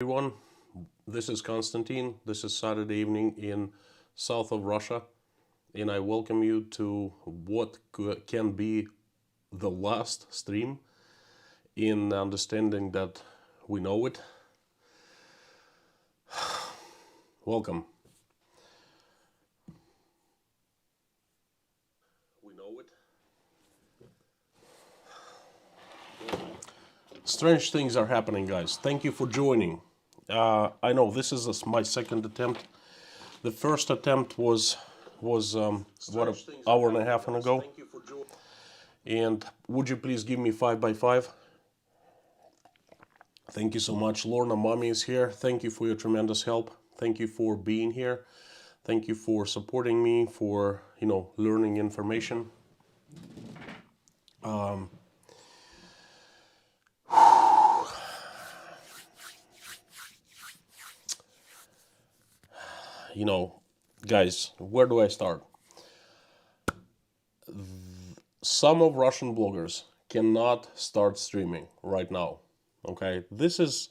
Everyone, this is Konstantin. This is Saturday evening in south of Russia, and I welcome you to what can be the last stream in understanding that we know it. Welcome. We know it. Strange things are happening, guys. Thank you for joining. I know this is my second attempt. The first attempt was what, an hour and a half ago. And would you please give me 5 by 5? Thank you so much. Lorna Mommy is here. Thank you for your tremendous help. Thank you for being here. Thank you for supporting me, for learning information. Guys, where do I start? Some of Russian bloggers cannot start streaming right now. Okay, this is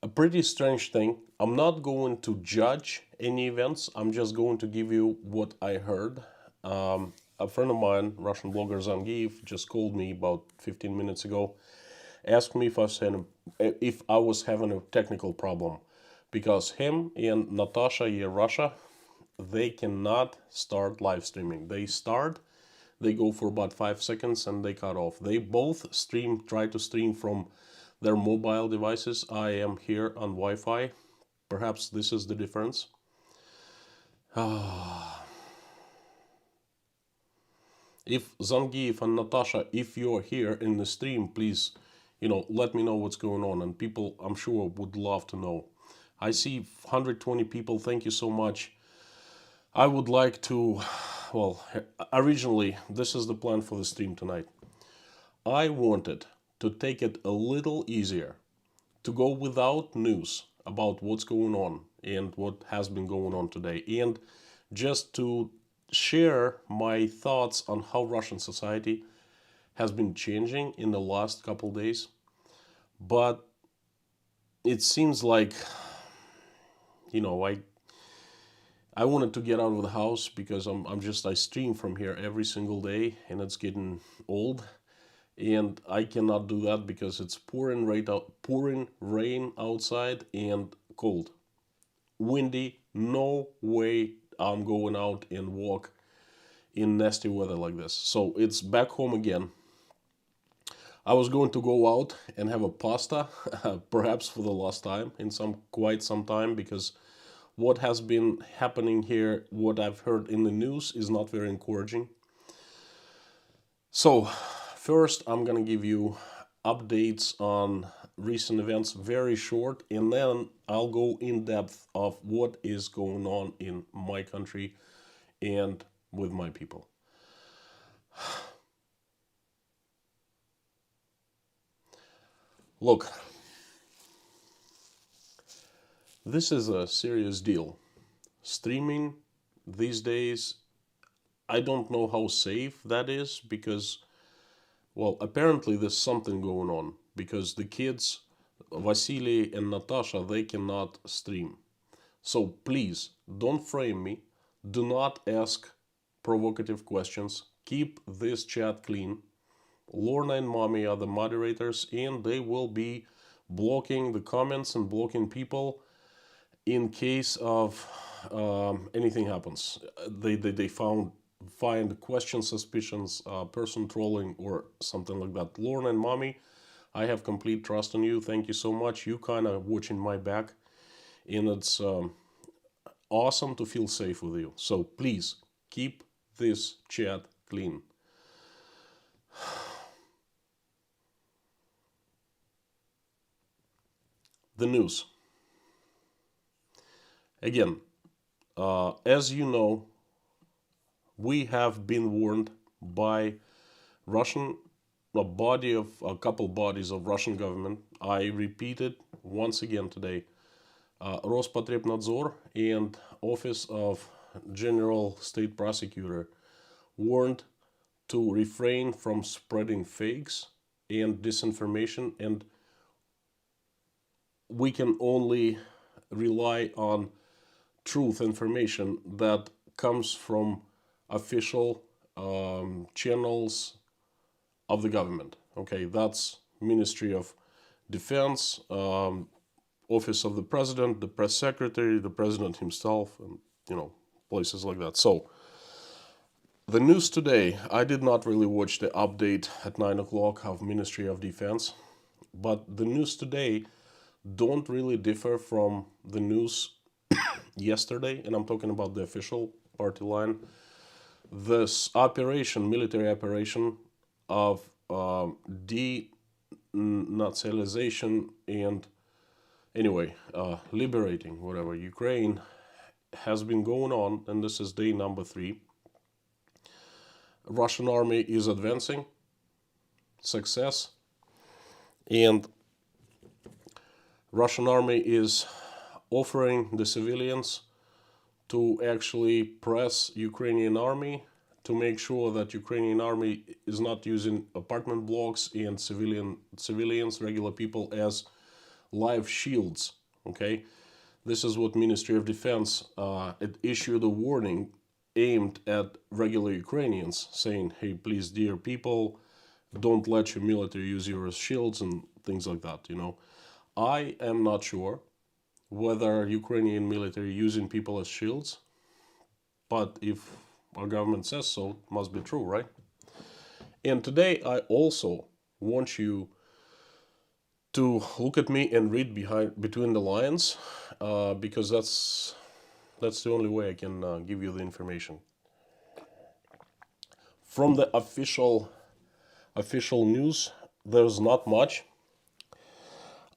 a pretty strange thing. I'm not going to judge any events. I'm just going to give you what I heard. A friend of mine, Russian blogger Zangieff, just called me about 15 minutes ago, asked me if I was having a technical problem, because him and Natasha Russia, they cannot start live streaming. They go for about 5 seconds and they cut off. They both try to stream from their mobile devices. I am here on Wi-Fi. Perhaps this is the difference. If Zangieff and Natasha, if you're here in the stream, please, let me know what's going on. And people, I'm sure, would love to know. I see 120 people. Thank you so much. I would like to, originally, this is the plan for the stream tonight. I wanted to take it a little easier, to go without news about what's going on and what has been going on today, and just to share my thoughts on how Russian society has been changing in the last couple days. But it seems like, I wanted to get out of the house because I stream from here every single day and it's getting old. And I cannot do that because it's pouring rain outside and cold. Windy, no way I'm going out and walk in nasty weather like this. So it's back home again. I was going to go out and have a pasta, perhaps for the last time in quite some time, because what has been happening here, what I've heard in the news, is not very encouraging. So, first I'm gonna give you updates on recent events, very short, and then I'll go in depth of what is going on in my country and with my people. Look, this is a serious deal. Streaming these days, I don't know how safe that is because, apparently there's something going on because the kids, Vasily and Natasha, they cannot stream. So please, don't frame me. Do not ask provocative questions. Keep this chat clean. Lorna and Mommy are the moderators and they will be blocking the comments and blocking people in case of anything happens. They find question suspicions, person trolling or something like that. Lorna and Mommy, I have complete trust in you. Thank you so much. You kind of watching my back, and it's awesome to feel safe with you. So please keep this chat clean. The news. Again, as you know, we have been warned by a couple bodies of Russian government. I repeat it once again today. Rospotrebnadzor and Office of General State Prosecutor warned to refrain from spreading fakes and disinformation and we can only rely on truth information that comes from official channels of the government. Okay, that's Ministry of Defense, Office of the President, the Press Secretary, the President himself, and places like that. So the news today, I did not really watch the update at 9 o'clock of Ministry of Defense, but the news today don't really differ from the news yesterday, and I'm talking about the official party line. This operation, military operation of denationalization and liberating whatever Ukraine has been going on, and this is day number 3. Russian army is advancing, success, and Russian army is offering the civilians to actually press Ukrainian army to make sure that Ukrainian army is not using apartment blocks and civilians, regular people, as live shields. Okay, this is what Ministry of Defense it issued a warning aimed at regular Ukrainians, saying, hey, please, dear people, don't let your military use you as shields and things like that. I am not sure whether Ukrainian military using people as shields, but if our government says so, it must be true, right? And today I also want you to look at me and read between the lines, because that's the only way I can give you the information. From the official news, there's not much.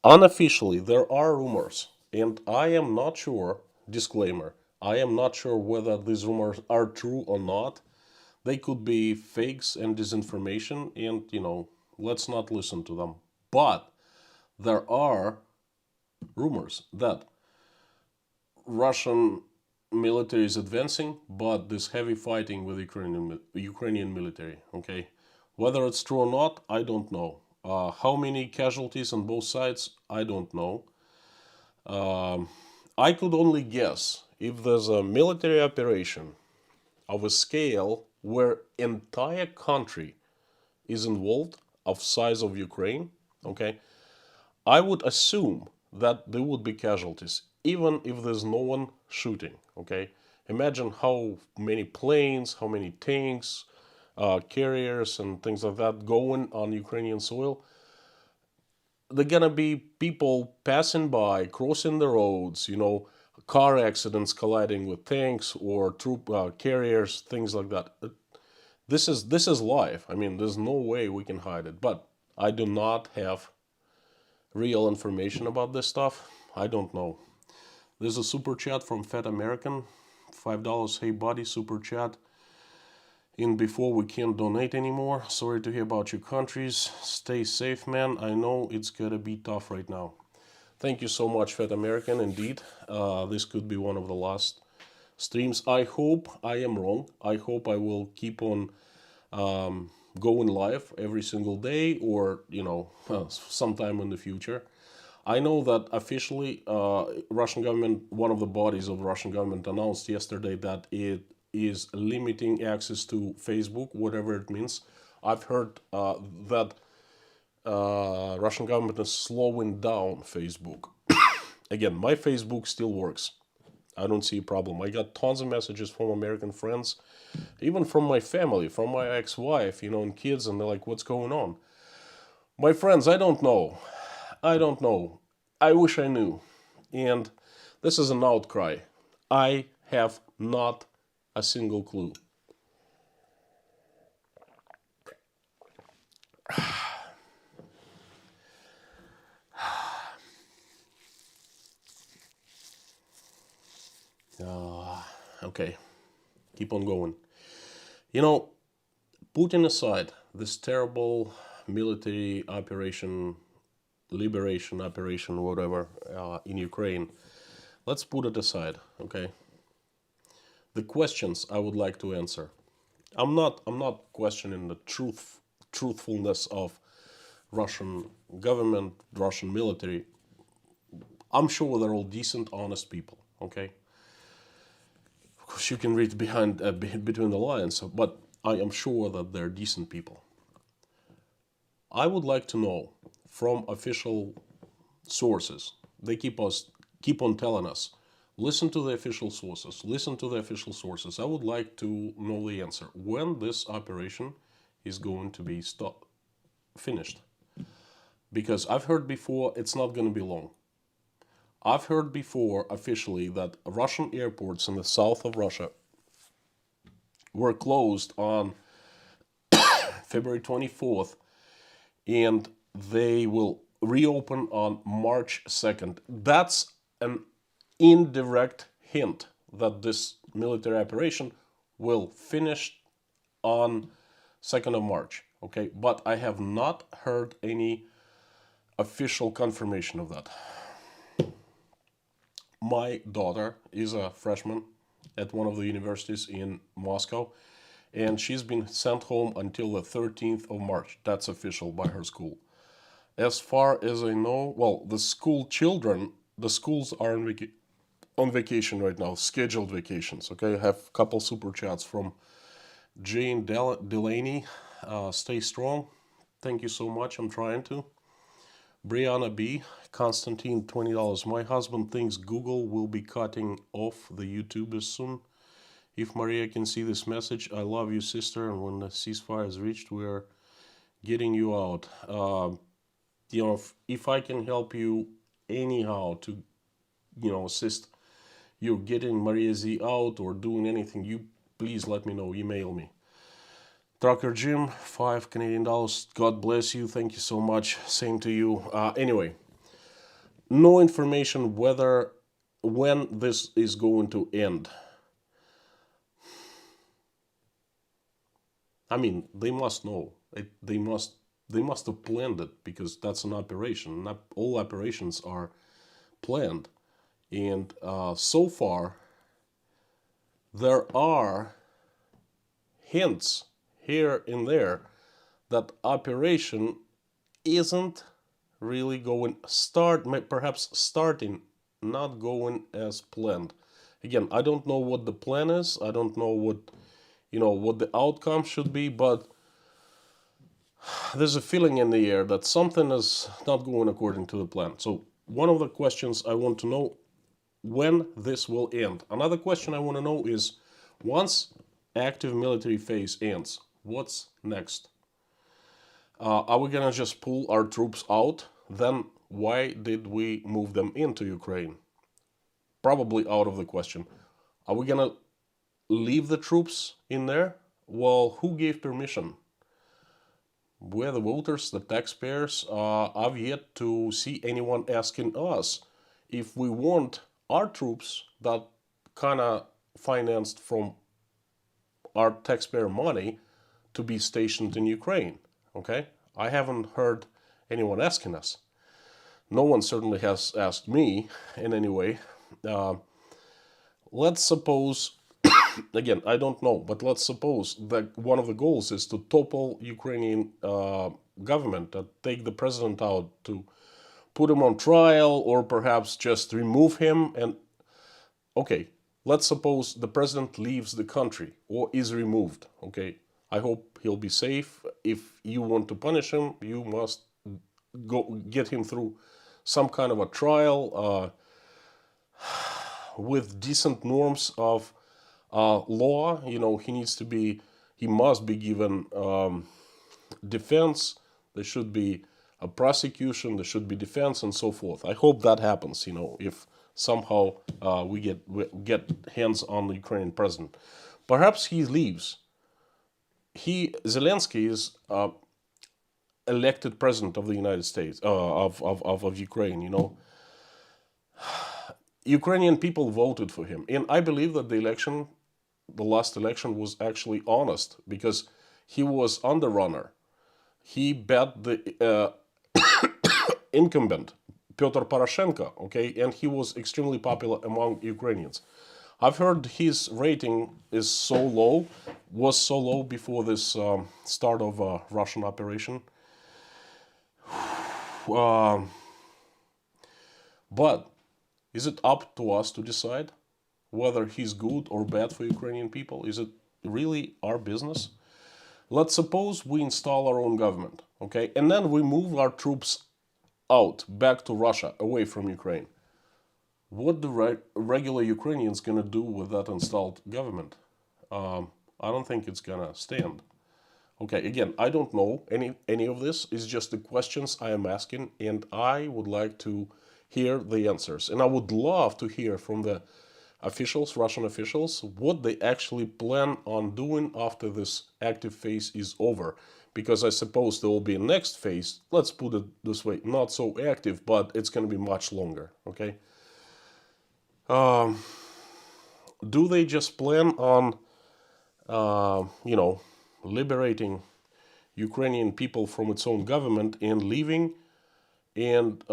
Unofficially, there are rumors, and I am not sure, disclaimer, I am not sure whether these rumors are true or not. They could be fakes and disinformation, and, let's not listen to them. But there are rumors that Russian military is advancing, but there's heavy fighting with Ukrainian military. Okay, whether it's true or not, I don't know. How many casualties on both sides, I don't know. I could only guess if there's a military operation of a scale where entire country is involved, of size of Ukraine. Okay, I would assume that there would be casualties, even if there's no one shooting. Okay, imagine how many planes, how many tanks, carriers, and things like that going on Ukrainian soil. They're gonna be people passing by, crossing the roads, car accidents colliding with tanks or troop carriers, things like that. This is life. I mean, there's no way we can hide it. But I do not have real information about this stuff. I don't know. There's a super chat from Fat American, $5. Hey buddy, super chat. In before we can't donate anymore. Sorry to hear about your countries. Stay safe, man. I know it's gonna be tough right now. Thank you so much, Fat American. Indeed, this could be one of the last streams. I hope I am wrong. I hope I will keep on going live every single day, or sometime in the future. I know that officially, Russian government, one of the bodies of the Russian government, announced yesterday that it is limiting access to Facebook, whatever it means. I've heard that Russian government is slowing down Facebook. Again, my Facebook still works. I don't see a problem. I got tons of messages from American friends, even from my family, from my ex-wife, and kids, and they're like, what's going on? My friends, I don't know. I wish I knew. And this is an outcry. I have not a single clue. Okay, keep on going. Putting aside this terrible military operation, liberation operation, whatever, in Ukraine, let's put it aside, okay? The questions I would like to answer. I'm not questioning the truthfulness of Russian government, Russian military. I'm sure they're all decent, honest people, okay? Of course, you can read between the lines, but I am sure that they're decent people. I would like to know from official sources. They keep on telling us, listen to the official sources, listen to the official sources. I would like to know the answer when this operation is going to be finished. Because I've heard before it's not going to be long. I've heard before officially that Russian airports in the south of Russia were closed on February 24th, and they will reopen on March 2nd. That's an indirect hint that this military operation will finish on 2nd of March. Okay, but I have not heard any official confirmation of that. My daughter is a freshman at one of the universities in Moscow, and she's been sent home until the 13th of March. That's official by her school. As far as I know, well, the schools are on vacation right now, scheduled vacations. Okay, I have a couple super chats from Jane Delaney. Stay strong. Thank you so much. I'm trying to. Brianna B. Constantine, $20. My husband thinks Google will be cutting off the YouTubers soon. If Maria can see this message, I love you, sister, and when the ceasefire is reached, we are getting you out. If I can help you anyhow to, assist you getting Maria Z out or doing anything, you please let me know. Email me. Trucker Jim, $5 Canadian. God bless you. Thank you so much. Same to you. Anyway, no information when this is going to end. I mean, they must know. They must have planned it, because that's an operation. Not all operations are planned, and so far there are hints here and there that operation isn't really perhaps starting, not going as planned. Again, I don't know what the plan is. I don't know what the outcome should be, but there's a feeling in the air that something is not going according to the plan. So one of the questions I want to know, when this will end. Another question I want to know is, once active military phase ends, what's next? Are we gonna just pull our troops out? Then why did we move them into Ukraine? Probably out of the question. Are we gonna leave the troops in there? Well, who gave permission? We're the voters, the taxpayers. I've yet to see anyone asking us if we want our troops that kind of financed from our taxpayer money to be stationed in Ukraine. Okay? I haven't heard anyone asking us. No one certainly has asked me in any way. Let's suppose, again, I don't know, but let's suppose that one of the goals is to topple Ukrainian government, to take the president out, to put him on trial, or perhaps just remove him. And okay, let's suppose the president leaves the country or is removed. Okay, I hope he'll be safe. If you want to punish him, you must go get him through some kind of a trial with decent norms of law. He must be given defense. There should be a prosecution, there should be defense, and so forth. I hope that happens, if somehow we get hands on the Ukrainian president. Perhaps he leaves. Zelensky is elected president of the United States, of Ukraine, Ukrainian people voted for him. And I believe that the last election was actually honest, because he was underrunner. He bet the incumbent, Pyotr Poroshenko, okay, and he was extremely popular among Ukrainians. I've heard his rating was so low before this start of Russian operation. But Is it up to us to decide whether he's good or bad for Ukrainian people? Is it really our business? Let's suppose we install our own government, okay? And then we move our troops out, back to Russia, away from Ukraine. What the regular Ukrainians gonna do with that installed government? I don't think it's gonna stand. Okay, again, I don't know any of this. It's just the questions I am asking, and I would like to hear the answers. And I would love to hear from the officials, Russian officials, what they actually plan on doing after this active phase is over. Because I suppose there will be a next phase, let's put it this way, not so active, but it's going to be much longer, okay? Do they just plan on, liberating Ukrainian people from its own government and leaving? And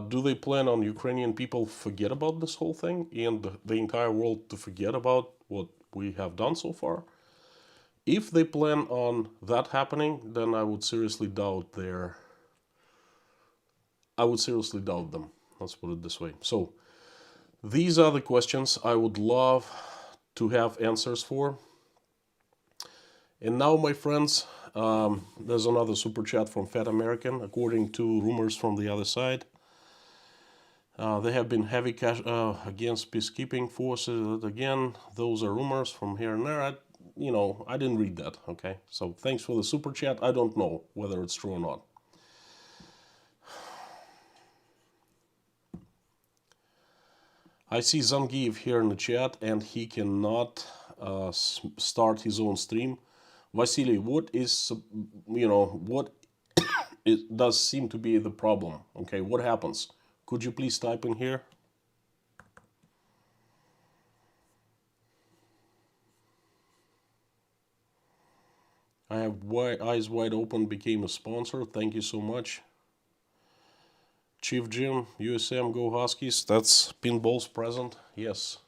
do they plan on Ukrainian people forget about this whole thing and the entire world to forget about what we have done so far? If they plan on that happening, then I would seriously doubt them. Let's put it this way. So these are the questions I would love to have answers for. And now, my friends, there's another super chat from Fat American. According to rumors from the other side, there have been heavy cash against peacekeeping forces. Again, those are rumors from here and there. I didn't read that, okay? So thanks for the super chat. I don't know whether it's true or not. I see Zangieff here in the chat, and he cannot start his own stream. Vasily, what is, what it does seem to be the problem? Okay, what happens? Could you please type in here? I have eyes wide open, became a sponsor. Thank you so much. Chief Jim, USM, go Huskies. That's Pinball's present. Yes.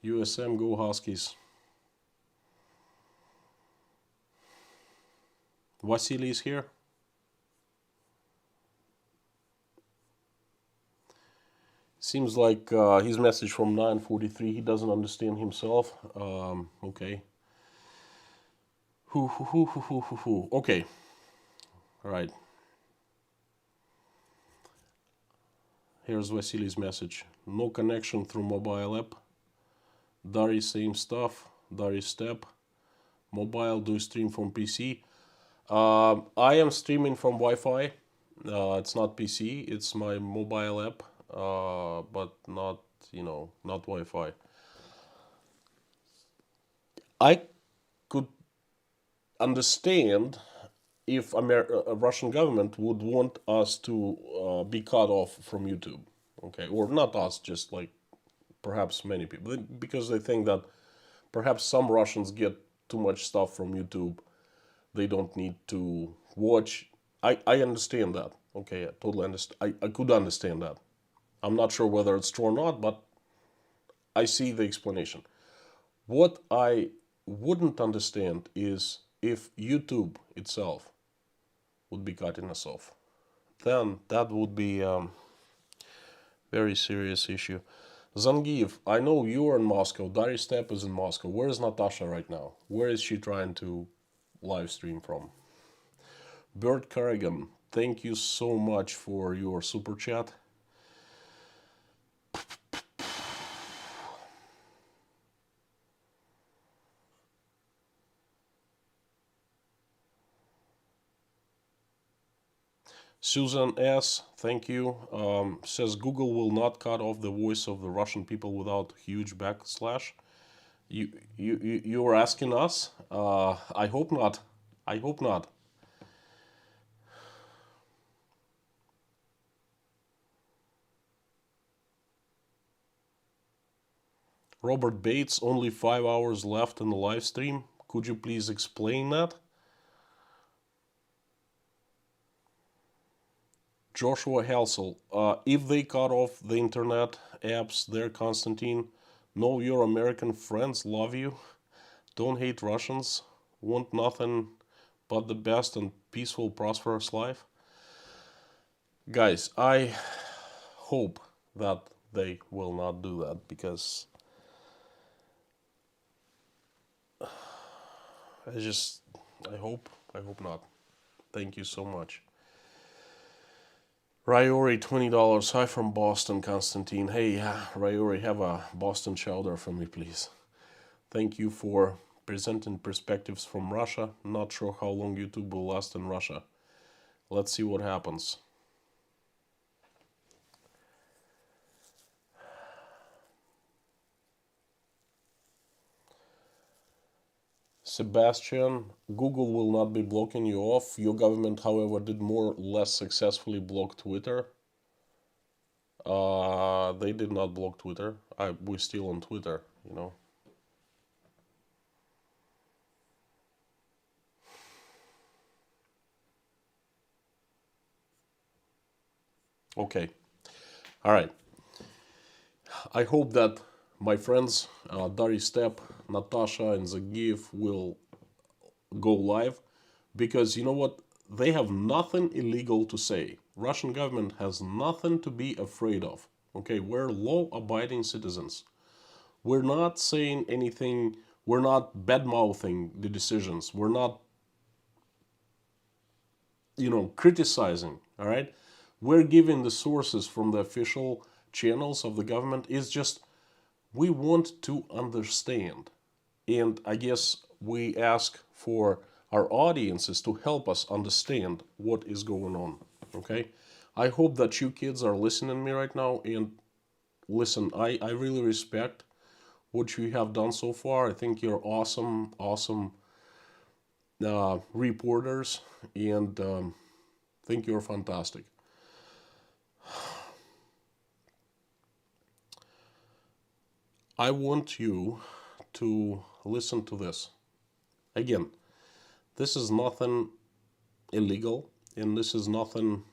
USM, go Huskies. Vasily is here. Seems like his message from 9:43, he doesn't understand himself. Okay. Okay. All right. Here's Vasily's message. No connection through mobile app. Dari, same stuff. Dari step. Mobile, do stream from PC. I am streaming from Wi-Fi. It's not PC. It's my mobile app, but not Wi-Fi. I could understand if a Russian government would want us to be cut off from YouTube, okay, or not us, just like perhaps many people, because they think that perhaps some Russians get too much stuff from YouTube. They don't need to watch. I understand that. Okay, I totally understand. I could understand that. I'm not sure whether it's true or not, but I see the explanation. What I wouldn't understand is if YouTube itself would be cutting us off. Then that would be a very serious issue. Zangieff, I know you're in Moscow. Dari Step is in Moscow. Where is Natasha right now? Where is she trying to live stream from? Bert Carrigan, thank you so much for your super chat. Susan S., thank you, says Google will not cut off the voice of the Russian people without huge backslash. You're asking us? I hope not. I hope not. Robert Bates, only 5 hours left in the live stream. Could you please explain that? Joshua Helsel, if they cut off the internet apps there, Constantine, know your American friends love you. Don't hate Russians. Want nothing but the best and peaceful, prosperous life. Guys, I hope that they will not do that, because I hope not. Thank you so much. Ryori, $20. Hi from Boston, Constantine. Hey, Ryori, have a Boston chowder for me, please. Thank you for presenting perspectives from Russia. Not sure how long YouTube will last in Russia. Let's see what happens. Sebastian, Google will not be blocking you off. Your government, however, did more or less successfully block Twitter. They did not block Twitter. We're still on Twitter, you know. Okay. All right. I hope that my friends, Dari Step, Natasha, and Zangieff will go live, because you know what? They have nothing illegal to say. Russian government has nothing to be afraid of. Okay, we're law-abiding citizens. We're not saying anything. We're not bad-mouthing the decisions. We're not, criticizing. All right, we're giving the sources from the official channels of the government. It's just we want to understand, and I guess we ask for our audiences to help us understand what is going on. Okay, I hope that you kids are listening to me right now, and listen, I really respect what you have done so far. I think you're awesome reporters, and think you're fantastic. I want you to listen to this. Again, this is nothing illegal, and this is nothing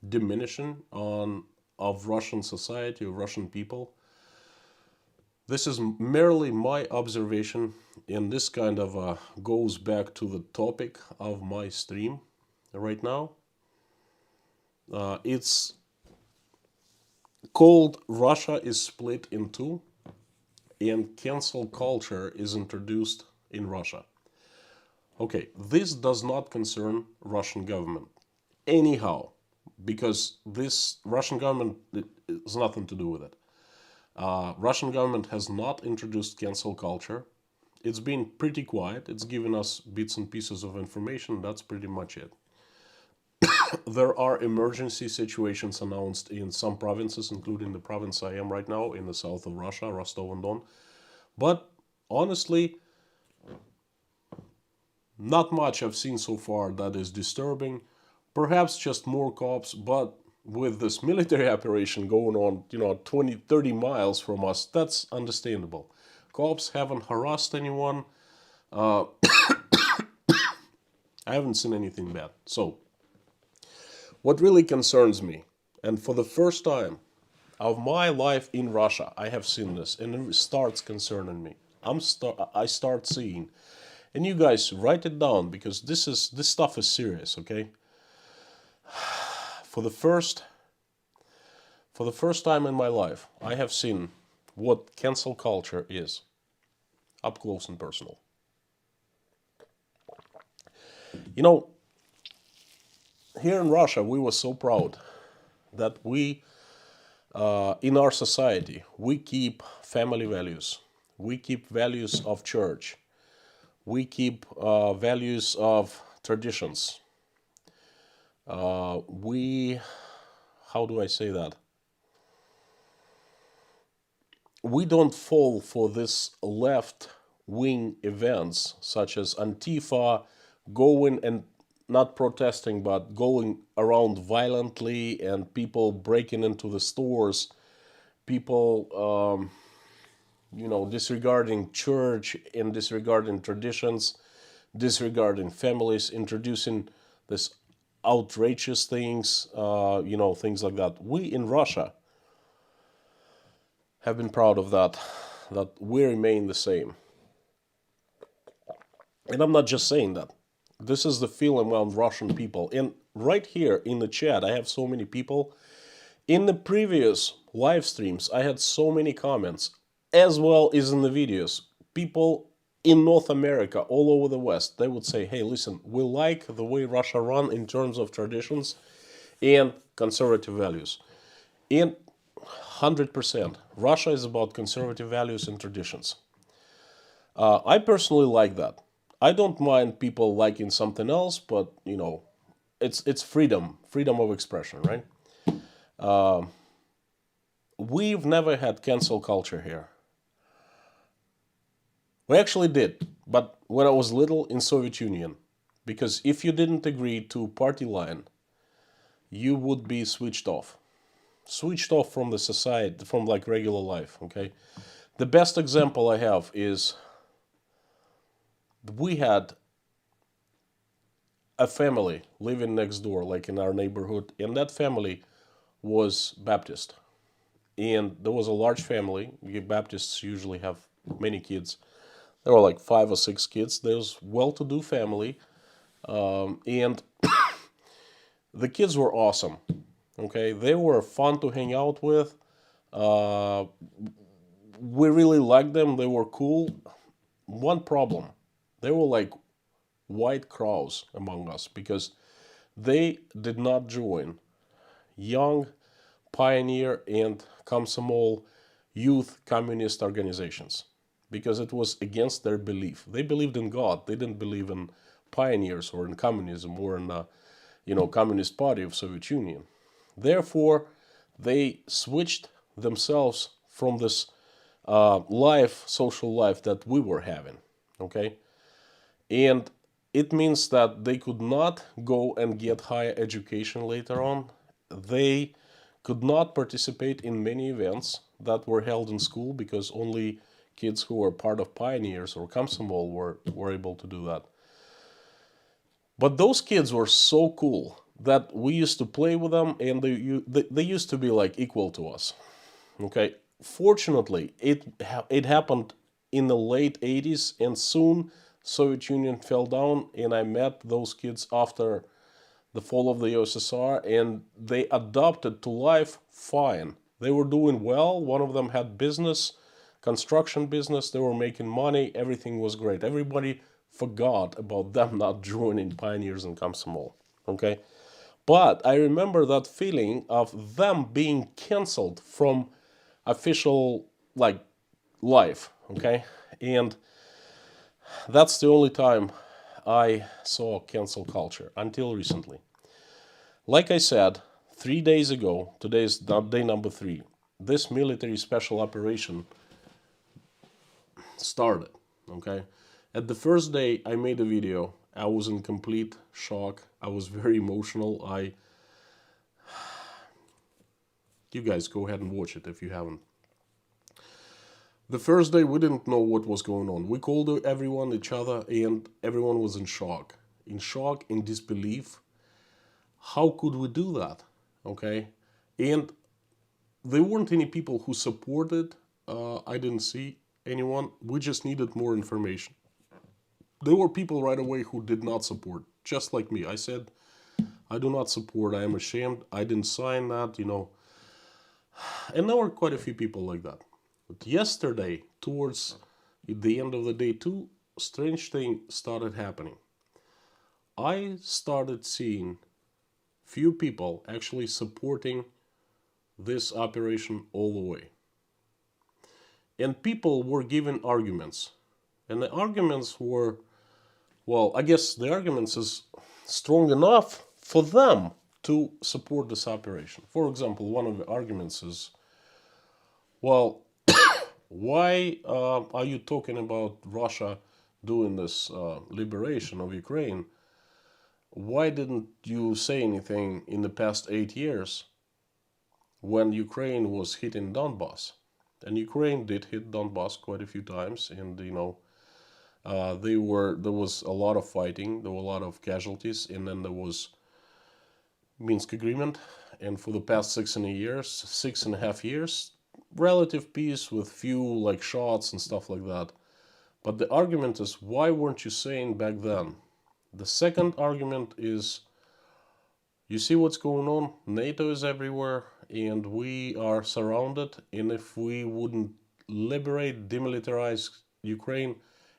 diminishing of Russian society, of Russian people. This is merely my observation, and this kind of goes back to the topic of my stream right now. It's called Russia is Split in Two, and cancel culture is introduced in Russia. Okay, this does not concern Russian government anyhow, because this Russian government has nothing to do with it. Russian government has not introduced cancel culture. It's been pretty quiet. It's given us bits and pieces of information. That's pretty much it. There are emergency situations announced in some provinces, including the province I am right now in the south of Russia, Rostov-on-Don. But honestly, not much I've seen so far that is disturbing. Perhaps just more cops, but with this military operation going on, 20, 30 miles from us, that's understandable. Cops haven't harassed anyone. I haven't seen anything bad. So, what really concerns me, and for the first time of my life in Russia, I have seen this, and it starts concerning me. I start seeing, and you guys write it down, because this stuff is serious, okay? For the first time in my life, I have seen what cancel culture is, up close and personal. Here in Russia, we were so proud that we, in our society, we keep family values. We keep values of church. We keep values of traditions. How do I say that? We don't fall for this left-wing events such as Antifa, going and not protesting, but going around violently, and people breaking into the stores, people, disregarding church and disregarding traditions, disregarding families, introducing this outrageous things, things like that. We in Russia have been proud of that we remain the same. And I'm not just saying that. This is the feeling around Russian people. And right here in the chat, I have so many people. In the previous live streams, I had so many comments, as well as in the videos. People in North America, all over the West, they would say, hey, listen, we like the way Russia run in terms of traditions and conservative values. And 100%, Russia is about conservative values and traditions. I personally like that. I don't mind people liking something else, but, you know, it's freedom of expression, right? We've never had cancel culture here. We actually did, but when I was little in Soviet Union, because if you didn't agree to party line, you would be switched off from the society, from like regular life. Okay, the best example I have is we had a family living next door, like in our neighborhood, and that family was Baptist, and there was a large family. Baptists usually have many kids. There were like 5 or 6 kids. There was well-to-do family, and the kids were awesome. Okay, they were fun to hang out with. We really liked them. They were cool. One problem: they were like white crows among us because they did not join young pioneer and Komsomol youth communist organizations because it was against their belief. They believed in God. They didn't believe in pioneers or in communism or in Communist Party of Soviet Union. Therefore, they switched themselves from this social life that we were having. Okay, and it means that they could not go and get higher education later on. They could not participate in many events that were held in school because only kids who were part of pioneers or Komsomol were able to do that. But those kids were so cool that we used to play with them, and they used to be like equal to us. Okay, fortunately, it happened in the late 80s, and soon Soviet Union fell down, and I met those kids after the fall of the USSR, and they adapted to life fine. They were doing well. One of them had business, construction business. They were making money. Everything was great. Everybody forgot about them not joining pioneers and Komsomol. Okay, but I remember that feeling of them being canceled from official like life. Okay, and that's the only time I saw cancel culture until recently. Like I said, 3 days ago, today is day number 3, this military special operation started. Okay, at the first day I made a video. I was in complete shock. I was very emotional. You guys go ahead and watch it if you haven't. The first day we didn't know what was going on. We called everyone, each other, and everyone was in shock. In disbelief. How could we do that? Okay, and there weren't any people who supported. I didn't see anyone. We just needed more information. There were people right away who did not support, just like me. I said, I do not support. I am ashamed. I didn't sign that, And there were quite a few people like that. But yesterday, towards the end of the day too, strange thing started happening. I started seeing few people actually supporting this operation all the way. And people were giving arguments. And the arguments were, well, I guess the arguments is strong enough for them to support this operation. For example, one of the arguments is, well, why are you talking about Russia doing this liberation of Ukraine? Why didn't you say anything in the past 8 years when Ukraine was hitting Donbass? And Ukraine did hit Donbass quite a few times, and there was a lot of fighting, there were a lot of casualties, and then there was Minsk agreement, and for the past 6.5 years, relative peace with few like shots and stuff like that. But the argument is, why weren't you saying back then? The second argument is, you see what's going on? NATO is everywhere, and we are surrounded. And if we wouldn't liberate, demilitarize Ukraine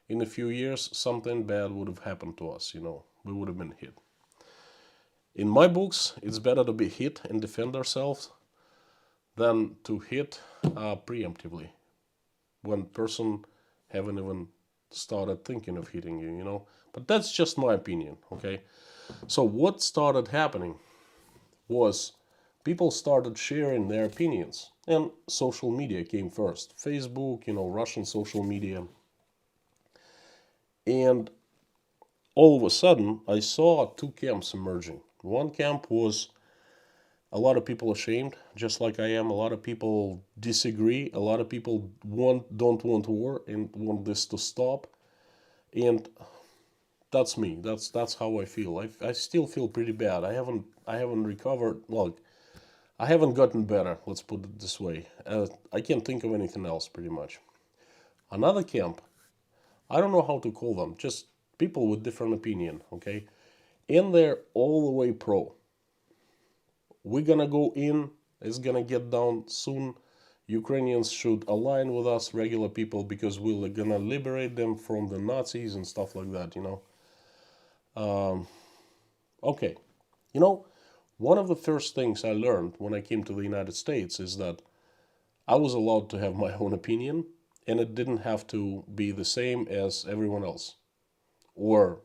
in a few years, something bad would have happened to us. We would have been hit. In my books, it's better to be hit and defend ourselves than to hit preemptively when person haven't even started thinking of hitting you. But that's just my opinion, okay? So what started happening was people started sharing their opinions, and social media came first. Facebook, Russian social media. And all of a sudden, I saw two camps emerging. One camp was a lot of people ashamed, just like I am. A lot of people disagree. A lot of people don't want war and want this to stop. And that's me. That's how I feel. I still feel pretty bad. I haven't recovered. Look, I haven't gotten better. Let's put it this way. I can't think of anything else, pretty much. Another camp, I don't know how to call them. Just people with different opinion. Okay, and they're all the way pro. We're gonna go in. It's gonna get down soon. Ukrainians should align with us, regular people, because we're gonna liberate them from the Nazis and stuff like that. Okay, one of the first things I learned when I came to the United States is that I was allowed to have my own opinion, and it didn't have to be the same as everyone else, or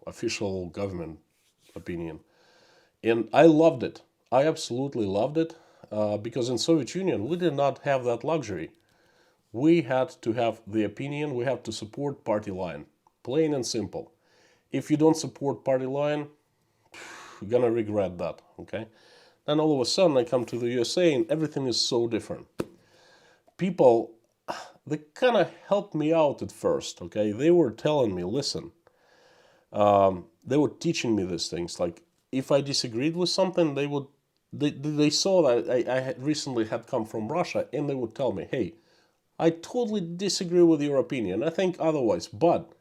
official government opinion. And I loved it. I absolutely loved it, because in Soviet Union we did not have that luxury. We had to have the opinion. We have to support party line, plain and simple. If you don't support party line, you're gonna regret that. Okay. Then all of a sudden I come to the USA and everything is so different. People, they kind of helped me out at first. Okay, they were telling me, listen. They were teaching me these things. Like if I disagreed with something, they saw that I had recently had come from Russia, and they would tell me, hey, I totally disagree with your opinion. I think otherwise, but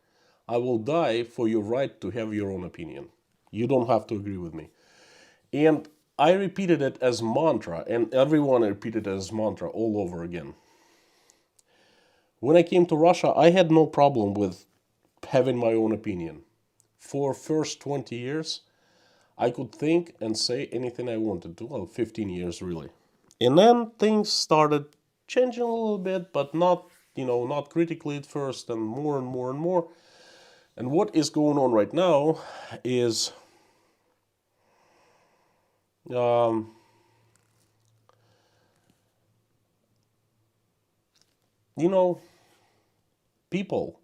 I will die for your right to have your own opinion. You don't have to agree with me. And I repeated it as mantra, and everyone repeated it as mantra all over again. When I came to Russia, I had no problem with having my own opinion. For first 20 years, I could think and say anything I wanted to. Well, 15 years really. And then things started changing a little bit, but not critically at first, and more and more and more. And what is going on right now is people,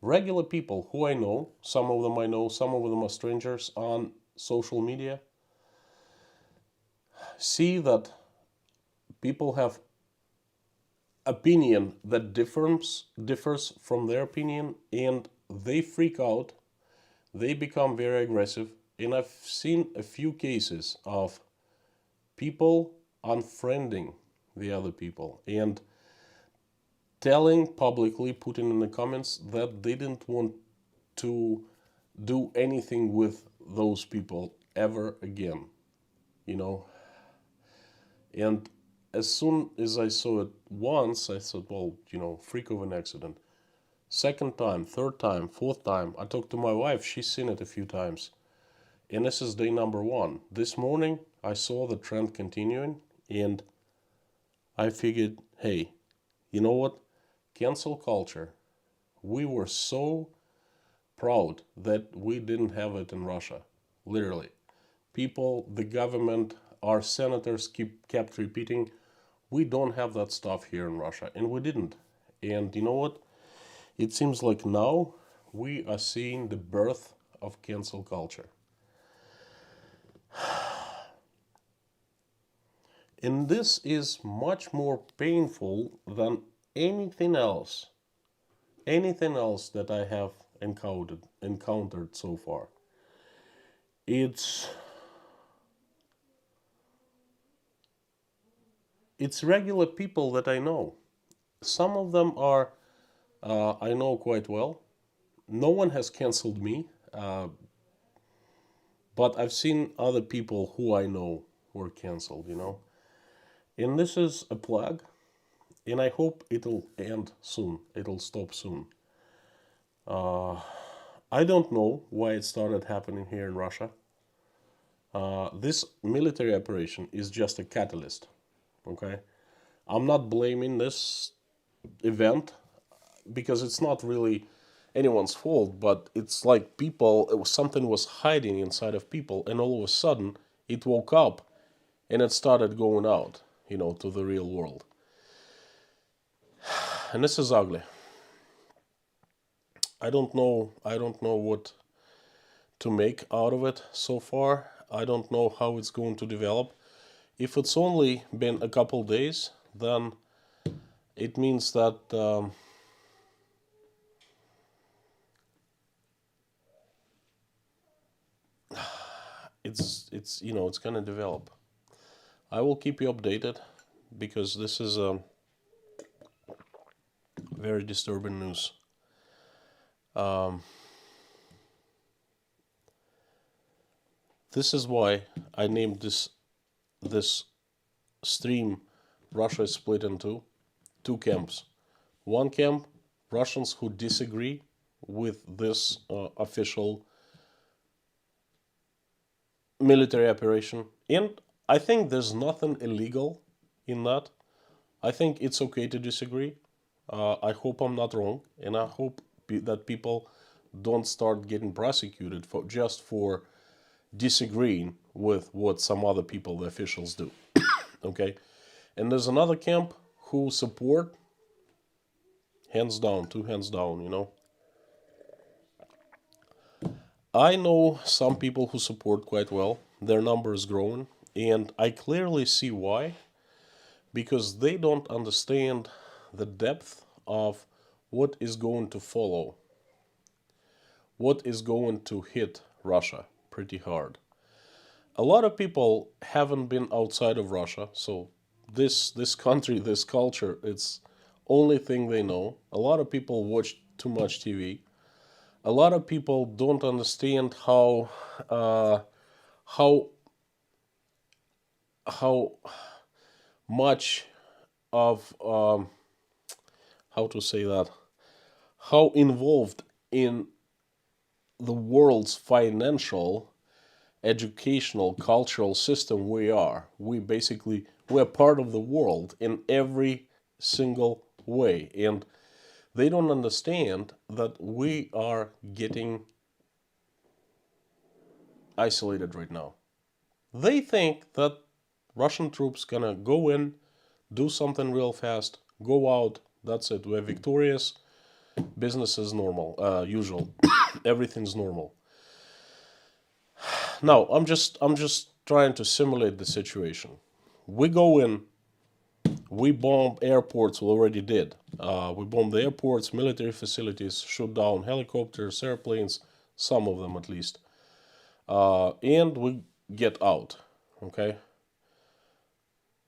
regular people who I know, some of them I know, some of them are strangers on social media, see that people have opinion that differs from their opinion, and they freak out. They become very aggressive, and I've seen a few cases of people unfriending the other people and telling publicly, putting in the comments that they didn't want to do anything with those people ever again. And as soon as I saw it once, I thought, well, freak of an accident. Second time, third time, fourth time, I talked to my wife. She's seen it a few times. And this is day number 1. This morning, I saw the trend continuing, and I figured, hey, you know what? Cancel culture. We were so proud that we didn't have it in Russia. Literally. People, the government, our senators kept repeating, we don't have that stuff here in Russia. And we didn't. And you know what? It seems like now we are seeing the birth of cancel culture. And this is much more painful than anything else that I have encountered so far. It's regular people that I know. Some of them are I know quite well. No one has canceled me, but I've seen other people who I know were canceled. And this is a plague, and I hope it'll end soon. It'll stop soon. I don't know why it started happening here in Russia. This military operation is just a catalyst. Okay, I'm not blaming this event because it's not really anyone's fault, but it's like something was hiding inside of people, and all of a sudden it woke up and it started going out, to the real world. And this is ugly. I don't know what to make out of it so far. I don't know how it's going to develop. If it's only been a couple days, then it means that it's going to develop. I will keep you updated because this is very disturbing news. This is why I named this stream Russia is split into two camps. One camp, Russians who disagree with this official military operation. And I think there's nothing illegal in that. I think it's okay to disagree. I hope I'm not wrong, and I hope that people don't start getting prosecuted for disagreeing with what some other people, the officials, do. Okay? And there's another camp who support, hands down, two hands down, I know some people who support quite well. Their number is growing, and I clearly see why. Because they don't understand the depth of what is going to follow, what is going to hit Russia pretty hard. A lot of people haven't been outside of Russia, so this country, this culture, it's only thing they know. A lot of people watch too much TV. A lot of people don't understand how much of how to say that, how involved in the world's financial, educational, cultural system we are. We're part of the world in every single way. And they don't understand that we are getting isolated right now. They think that Russian troops gonna go in, do something real fast, go out, that's it, we're victorious, business is normal, usual, everything's normal. Now, I'm just trying to simulate the situation. We go in, we bomb airports, we already did. We bomb the airports, military facilities, shoot down helicopters, airplanes, some of them at least. And we get out, okay?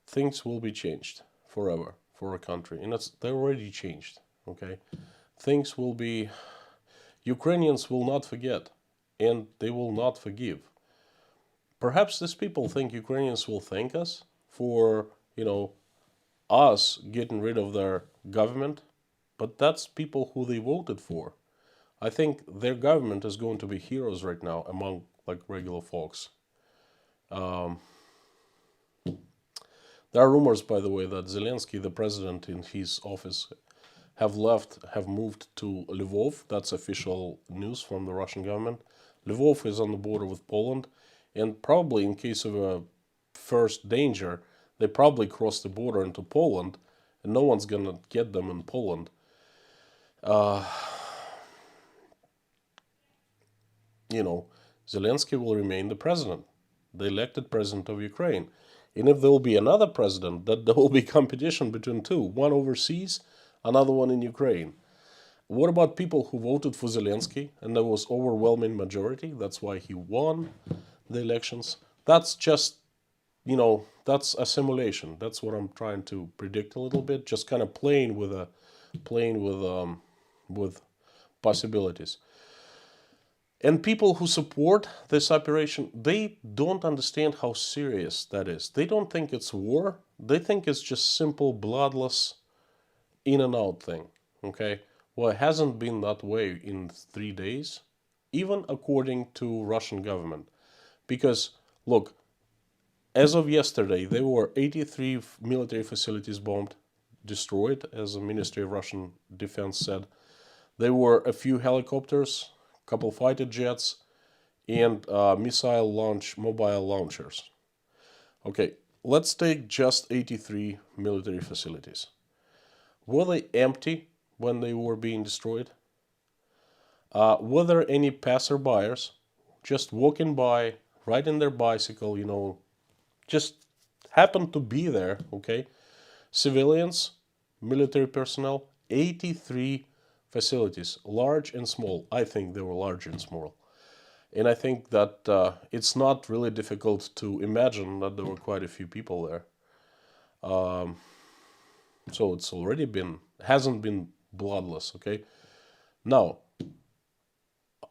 Things will be changed forever for a country. And they're already changed, okay? Things will be... Ukrainians will not forget, and they will not forgive. Perhaps these people think Ukrainians will thank us for, us getting rid of their government, but that's people who they voted for. I think their government is going to be heroes right now among regular folks. There are rumors, by the way, that Zelensky, the president in his office, have moved to Lvov. That's official news from the Russian government. Lvov is on the border with Poland, and probably in case of a first danger, they probably cross the border into Poland, and no one's gonna get them in Poland. Zelensky will remain the president, the elected president of Ukraine. And if there will be another president, that there will be competition between two, one overseas, another one in Ukraine. What about people who voted for Zelensky and there was overwhelming majority? That's why he won the elections. That's just, that's a simulation. That's what I'm trying to predict a little bit. Just kind of playing with possibilities. And people who support this operation, they don't understand how serious that is. They don't think it's war. They think it's just simple, bloodless, in and out thing. Okay? Well, it hasn't been that way in 3 days, even according to Russian government. Because, look, as of yesterday, there were 83 military facilities bombed, destroyed, as the Ministry of Russian Defense said. There were a few helicopters, a couple fighter jets, and mobile launchers. Okay, let's take just 83 military facilities. Were they empty when they were being destroyed? Were there any passerbyers just walking by, riding their bicycle, just happened to be there, okay? Civilians, military personnel, 83 facilities, large and small. I think they were large and small. And I think that it's not really difficult to imagine that there were quite a few people there. So it's already hasn't been bloodless, okay? Now,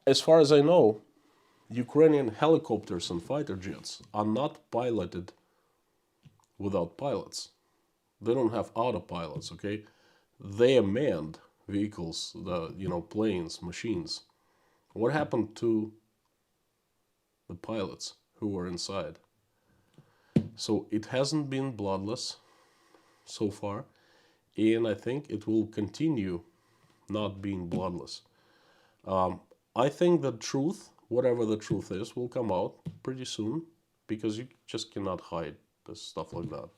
as far as I know, Ukrainian helicopters and fighter jets are not piloted without pilots. They don't have autopilots, okay? They are manned vehicles, planes, machines. What happened to the pilots who were inside? So it hasn't been bloodless so far, and I think it will continue not being bloodless. I think the truth, whatever the truth is, will come out pretty soon, because you just cannot hide this stuff like that,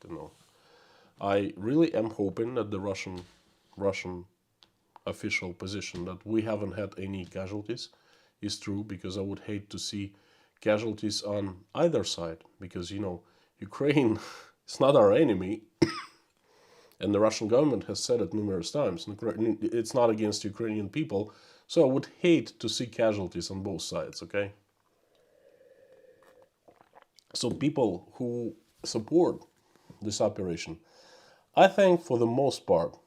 I really am hoping that the Russian official position that we haven't had any casualties is true, because I would hate to see casualties on either side, because Ukraine is not our enemy, and the Russian government has said it numerous times. It's not against Ukrainian people, so I would hate to see casualties on both sides, okay? So people who support this operation, I think for the most part,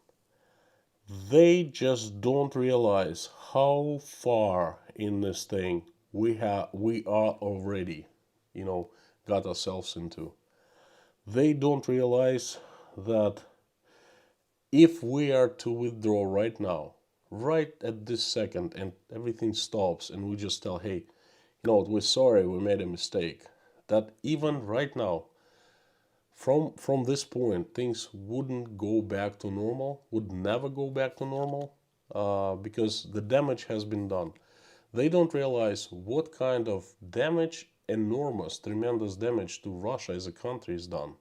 they just don't realize how far in this thing we are already, got ourselves into. They don't realize that if we are to withdraw right now, right at this second, and everything stops, and we just tell, hey, what, we're sorry, we made a mistake, that even right now, from this point, things wouldn't go back to normal, would never go back to normal, because the damage has been done. They don't realize what kind of damage, enormous, tremendous damage to Russia as a country is done.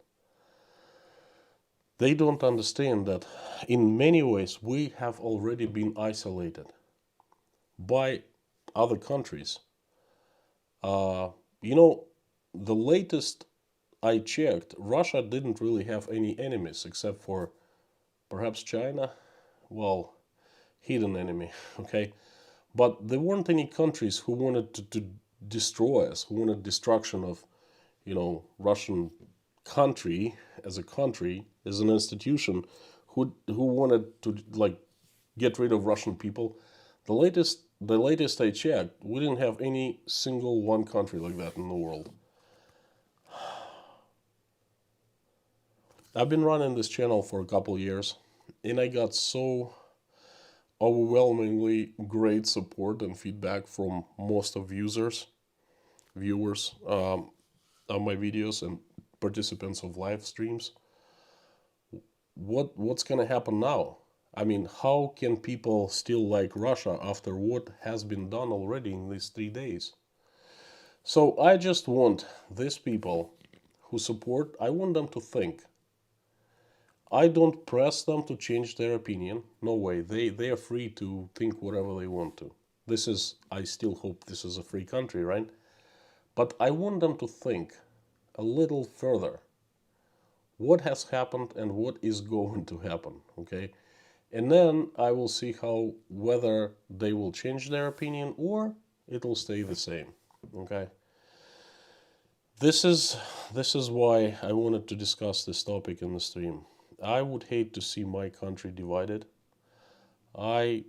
They don't understand that in many ways we have already been isolated by other countries. The latest I checked, Russia didn't really have any enemies except for perhaps China. Well, hidden enemy, okay? But there weren't any countries who wanted to destroy us, who wanted destruction of, Russian country, as an institution, who wanted to get rid of Russian people. The latest I checked, we didn't have any single one country like that in the world. I've been running this channel for a couple years, and I got so overwhelmingly great support and feedback from most of viewers on my videos and participants of live streams. What's gonna happen now? I mean, how can people still like Russia after what has been done already in these 3 days? So I just want these people who support, I want them to think. I don't press them to change their opinion. No way. They are free to think whatever they want to. I still hope this is a free country, right? But I want them to think a little further. What has happened and what is going to happen, okay? And then I will see whether they will change their opinion or it will stay the same, okay? This is why I wanted to discuss this topic in the stream. I would hate to see my country divided. I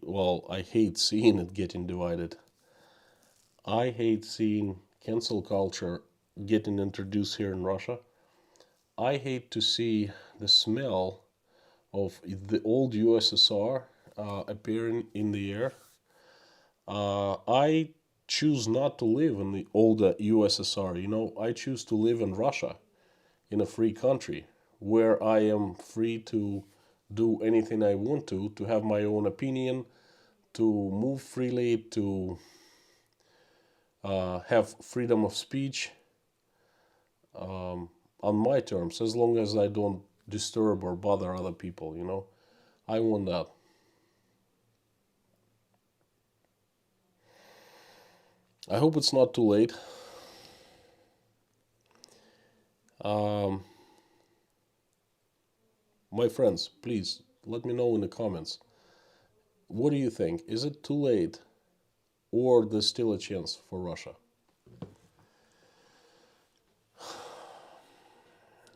hate seeing it getting divided. I hate seeing cancel culture getting introduced here in Russia. I hate to see the smell of the old USSR appearing in the air. I choose not to live in the old USSR. I choose to live in Russia, in a free country, where I am free to do anything I want to have my own opinion, to move freely, to have freedom of speech on my terms, as long as I don't disturb or bother other people. I want that. I hope it's not too late. My friends, please let me know in the comments. What do you think? Is it too late, or there's still a chance for Russia?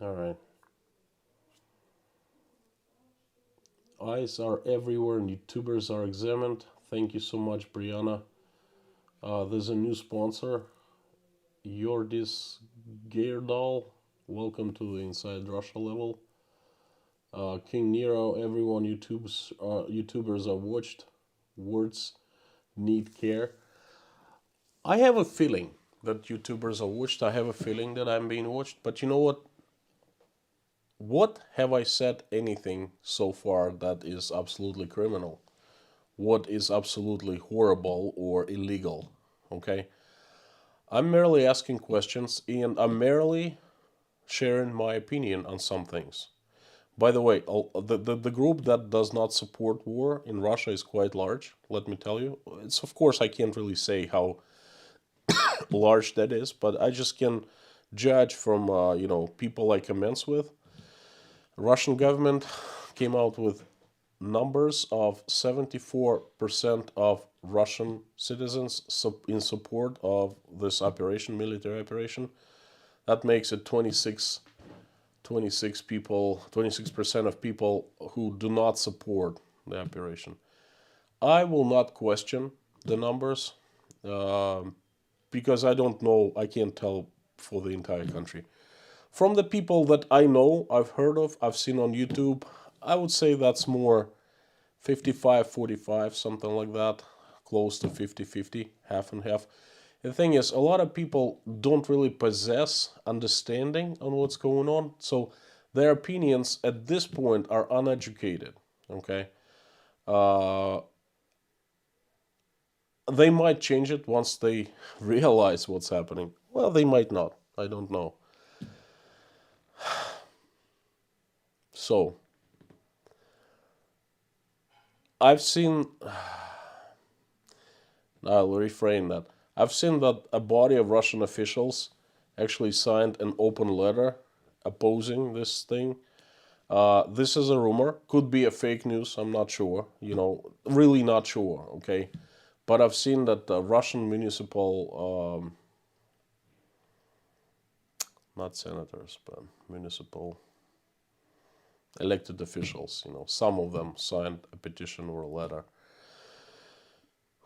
All right. Eyes are everywhere and YouTubers are examined. Thank you so much, Brianna. There's a new sponsor, Yordis Gerdal. Welcome to the Inside Russia level. King Nero, everyone YouTubers are watched. Words need care. I have a feeling that YouTubers are watched. I have a feeling that I'm being watched. But you know what? What have I said anything so far that is absolutely criminal? What is absolutely horrible or illegal? Okay? I'm merely asking questions and I'm merely sharing my opinion on some things. By the way, the group that does not support war in Russia is quite large, let me tell you. It's, of course, I can't really say how large that is, but I just can judge from, people I commence with. Russian government came out with numbers of 74% of Russian citizens in support of this operation, military operation. That makes it 26% of people who do not support the operation. I will not question the numbers because I don't know, I can't tell for the entire country. From the people that I know, I've heard of, I've seen on YouTube, I would say that's more 55-45, something like that, close to 50-50, half and half. The thing is, a lot of people don't really possess understanding on what's going on, so their opinions at this point are uneducated, okay? They might change it once they realize what's happening. Well, they might not. I don't know. So, I've seen... I'll reframe that. I've seen that a body of Russian officials actually signed an open letter opposing this thing. This is a rumor. Could be a fake news. I'm not sure. Really not sure. Okay. But I've seen that the Russian municipal, not senators, but municipal elected officials, some of them signed a petition or a letter.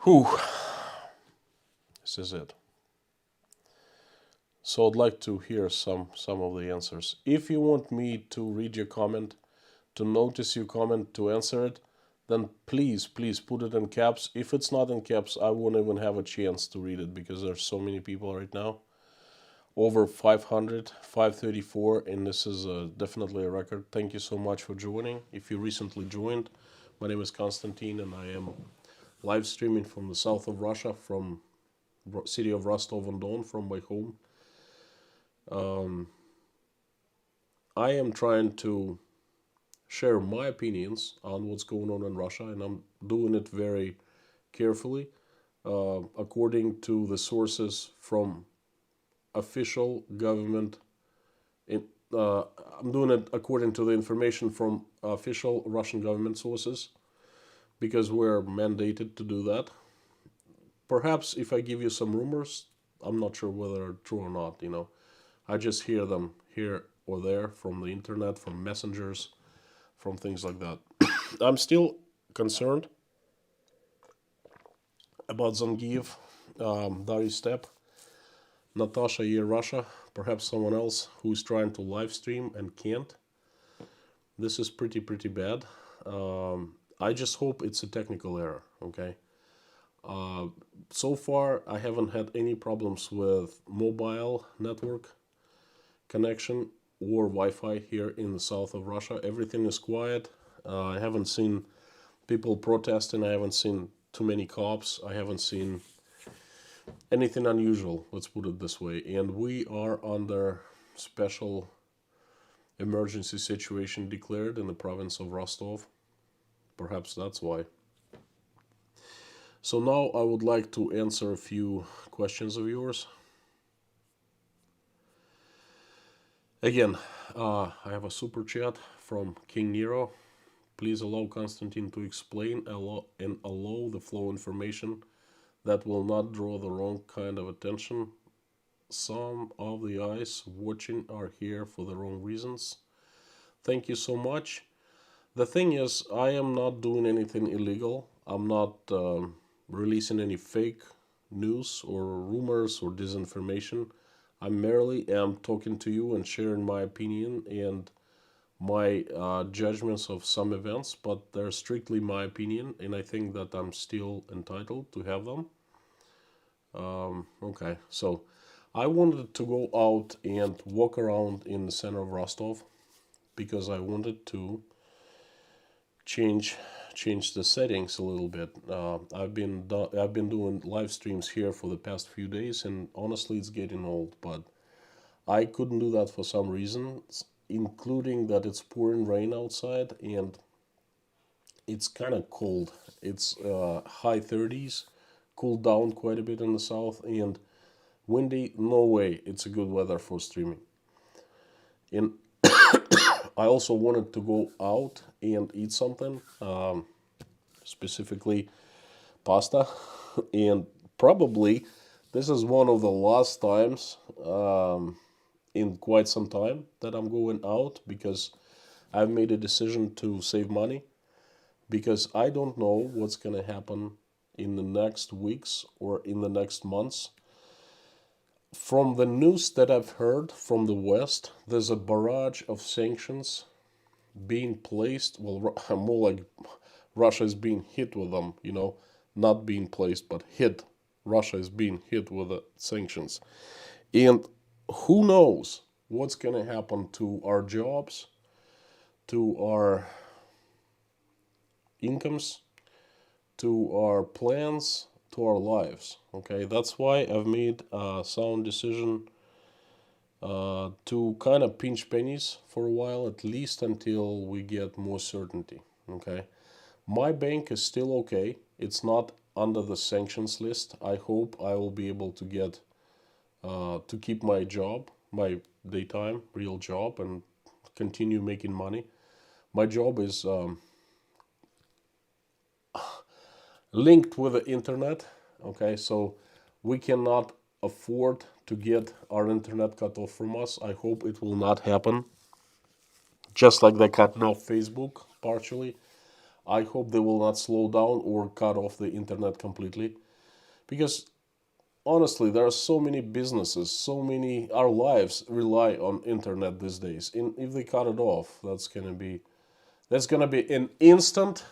Whew. This is it. So I'd like to hear some of the answers. If you want me to read your comment, to notice your comment, to answer it, then please put it in caps. If it's not in caps, I won't even have a chance to read it because there's so many people right now. Over 500, 534, and this is definitely a record. Thank you so much for joining. If you recently joined, my name is Konstantin and I am live streaming from the south of Russia, from city of Rostov-on-Don, from my home. I am trying to share my opinions on what's going on in Russia, and I'm doing it very carefully, according to the sources from official government. I'm doing it according to the information from official Russian government sources, because we're mandated to do that. Perhaps if I give you some rumors, I'm not sure whether they're true or not, I just hear them here or there from the internet, from messengers, from things like that. I'm still concerned about Zangieff, Dari Steppe, Natasha Year Russia. perhaps someone else who's trying to live stream and can't. This is pretty bad. I just hope it's a technical error, okay? So far, I haven't had any problems with mobile network connection or Wi-Fi here in the south of Russia. Everything is quiet. I haven't seen people protesting. I haven't seen too many cops. I haven't seen anything unusual, let's put it this way. And we are under special emergency situation declared in the province of Rostov. Perhaps that's why. So now I would like to answer a few questions of yours. Again, I have a super chat from King Nero. Please allow Konstantin to explain and allow the flow information that will not draw the wrong kind of attention. Some of the eyes watching are here for the wrong reasons. Thank you so much. The thing is, I am not doing anything illegal. I'm not releasing any fake news or rumors or disinformation. I merely am talking to you and sharing my opinion and my judgments of some events, but they're strictly my opinion, and I think that I'm still entitled to have them. Okay, so I wanted to go out and walk around in the center of Rostov because I wanted to change the settings a little bit. I've been doing live streams here for the past few days, and honestly, it's getting old. But I couldn't do that for some reasons, including that it's pouring rain outside and it's kind of cold. It's high 30s, cooled down quite a bit in the south, and windy. No way, it's a good weather for streaming. And I also wanted to go out and eat something, specifically pasta. And probably this is one of the last times in quite some time that I'm going out, because I've made a decision to save money, because I don't know what's going to happen in the next weeks or in the next months. From the news that I've heard from the West, there's a barrage of sanctions being placed. Well, more like Russia is being hit with them, not being placed, but hit. Russia is being hit with the sanctions. And who knows what's going to happen to our jobs, to our incomes, to our plans, to our lives. Okay, that's why I've made a sound decision to kind of pinch pennies for a while, at least until we get more certainty. Okay, my bank is still okay. It's not under the sanctions list. I hope I will be able to get to keep my job, my daytime real job, and continue making money. My job is linked with the internet. Okay, so we cannot afford to get our internet cut off from us. I hope it will not happen. Just like they cut off Facebook partially, I hope they will not slow down or cut off the internet completely. Because honestly, there are so many businesses, our lives rely on internet these days. And if they cut it off, that's gonna be an instant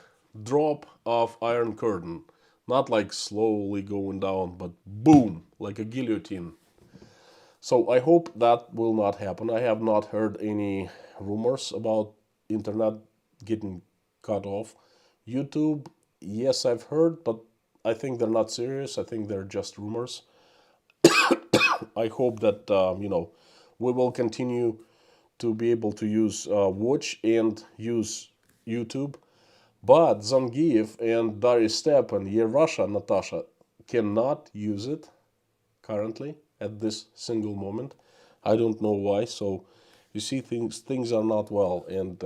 drop of Iron Curtain. Not like slowly going down, but boom, like a guillotine. So I hope that will not happen. I have not heard any rumors about internet getting cut off. YouTube, yes, I've heard, but I think they're not serious. I think they're just rumors. I hope that, we will continue to be able to use Watch and use YouTube. But Zangieff and Darius Step and Russia Natasha cannot use it currently at this single moment. I don't know why. So you see, things are not well, and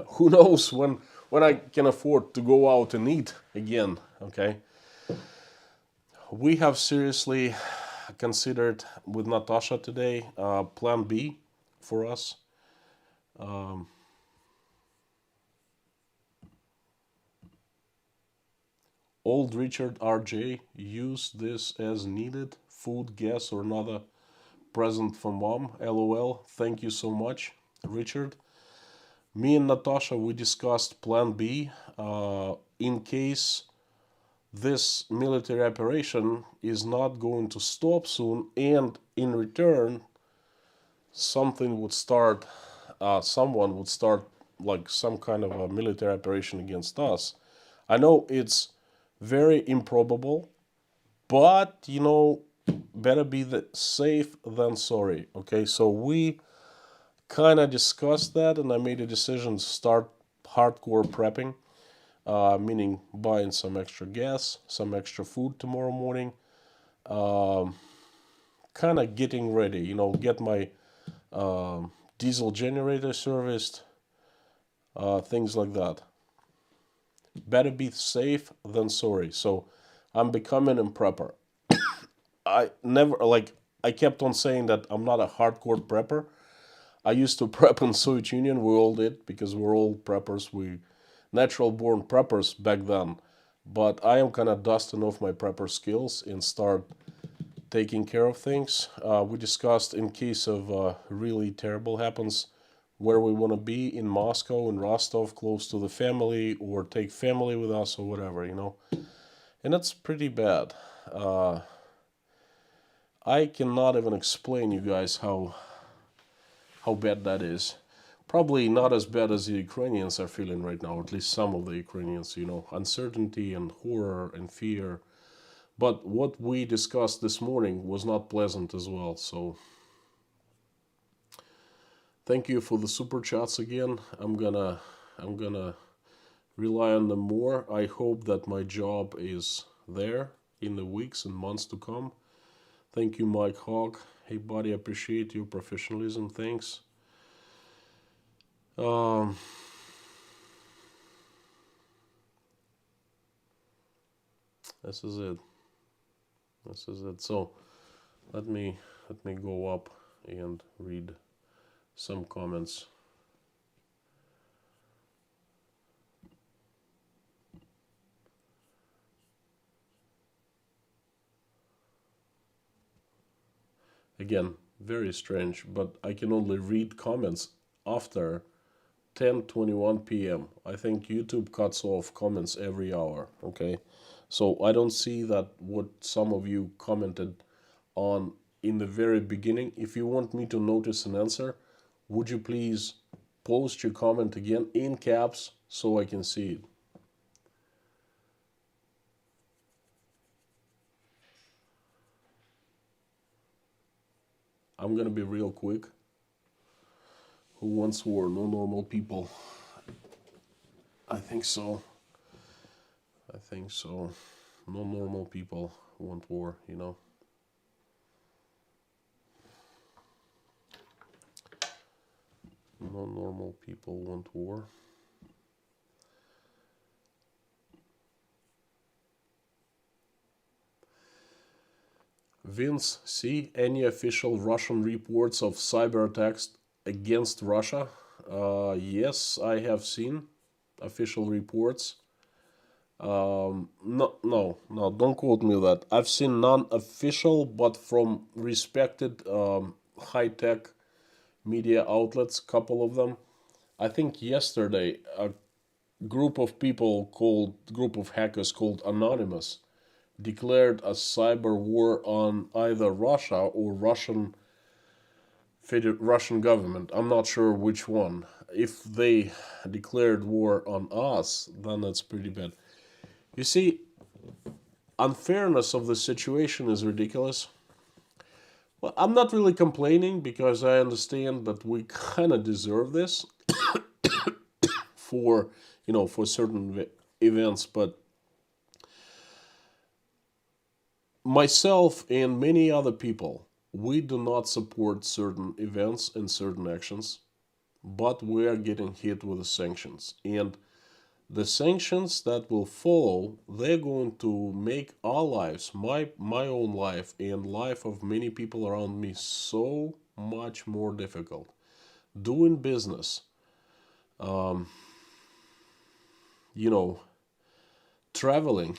who knows when I can afford to go out and eat again. Okay, we have seriously considered with Natasha today Plan B for us. Old Richard RJ, use this as needed. Food, gas, or another present for mom, LOL. Thank you so much, Richard. Me and Natasha, we discussed plan B in case this military operation is not going to stop soon, and in return, something would start, someone would start like some kind of a military operation against us. I know it's very improbable, but better be safe than sorry. Okay, so we kind of discussed that, and I made a decision to start hardcore prepping, meaning buying some extra gas, some extra food tomorrow morning, kind of getting ready, get my diesel generator serviced, things like that. Better be safe than sorry. So I'm becoming a prepper. I kept on saying that I'm not a hardcore prepper. I used to prep in Soviet Union. We all did because we're all preppers. We natural born preppers back then. But I am kind of dusting off my prepper skills and start taking care of things. We discussed in case of really terrible happens where we want to be in Moscow, in Rostov, close to the family, or take family with us or whatever, And that's pretty bad. I cannot even explain you guys how bad that is. Probably not as bad as the Ukrainians are feeling right now, at least some of the Ukrainians, uncertainty and horror and fear. But what we discussed this morning was not pleasant as well, so thank you for the super chats again. I'm gonna rely on them more. I hope that my job is there in the weeks and months to come. Thank you, Mike Hogg. Hey, buddy, appreciate your professionalism. Thanks. This is it. So, let me go up and read some comments. Again, very strange, but I can only read comments after 10:21 p.m. I think YouTube cuts off comments every hour, okay? So I don't see that what some of you commented on in the very beginning. If you want me to notice an answer, would you please post your comment again in caps so I can see it? I'm gonna be real quick. Who wants war? No normal people. I think so. No normal people want war, No normal people want war. Vince, see any official Russian reports of cyber attacks against Russia? Yes, I have seen official reports. No, don't quote me that. I've seen non-official, but from respected high-tech media outlets, couple of them. I think yesterday a group of hackers called Anonymous declared a cyber war on either Russia or Russian government. I'm not sure which one. If they declared war on us, then that's pretty bad. You see, unfairness of the situation is ridiculous. Well, I'm not really complaining because I understand that we kind of deserve this for certain events, but myself and many other people, we do not support certain events and certain actions, but we are getting hit with the sanctions. And the sanctions that will follow, they're going to make our lives, my own life and life of many people around me, so much more difficult. Doing business, traveling.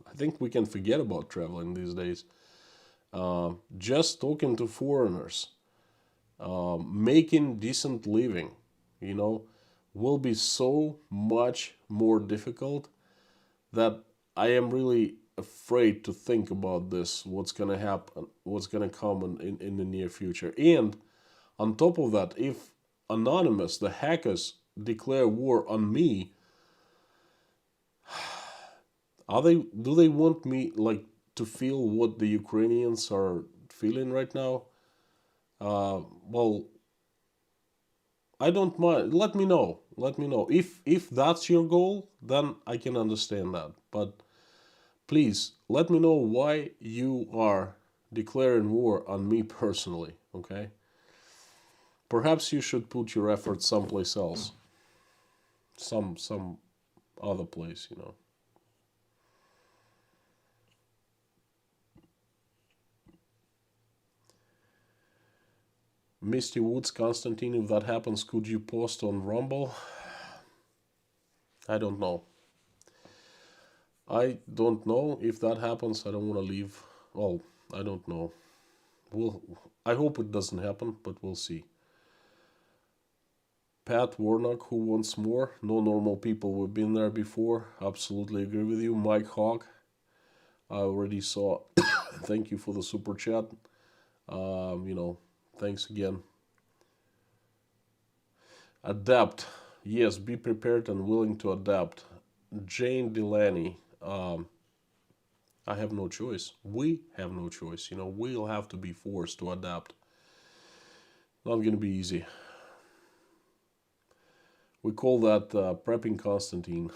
I think we can forget about traveling these days. Just talking to foreigners, making decent living, you know, will be so much more difficult that I am really afraid to think about this, what's going to happen, what's going to come in the near future. And on top of that, if Anonymous, the hackers, declare war on me, do they want me like to feel what the Ukrainians are feeling right now? Well, I don't mind. Let me know. Let me know. If that's your goal, then I can understand that. But please let me know why you are declaring war on me personally, okay? Perhaps you should put your efforts someplace else. Some other place, you know. Misty Woods, Constantine, if that happens, could you post on Rumble? I don't know. I don't know if that happens. I don't want to leave. Well, I don't know. I hope it doesn't happen, but we'll see. Pat Warnock, who wants more? No normal people. We've been there before. Absolutely agree with you. Mike Hawk, I already saw. Thank you for the super chat. Thanks again. Adapt. Yes, be prepared and willing to adapt. Jane Delaney. I have no choice. We have no choice. We'll have to be forced to adapt. Not going to be easy. We call that prepping Constantine.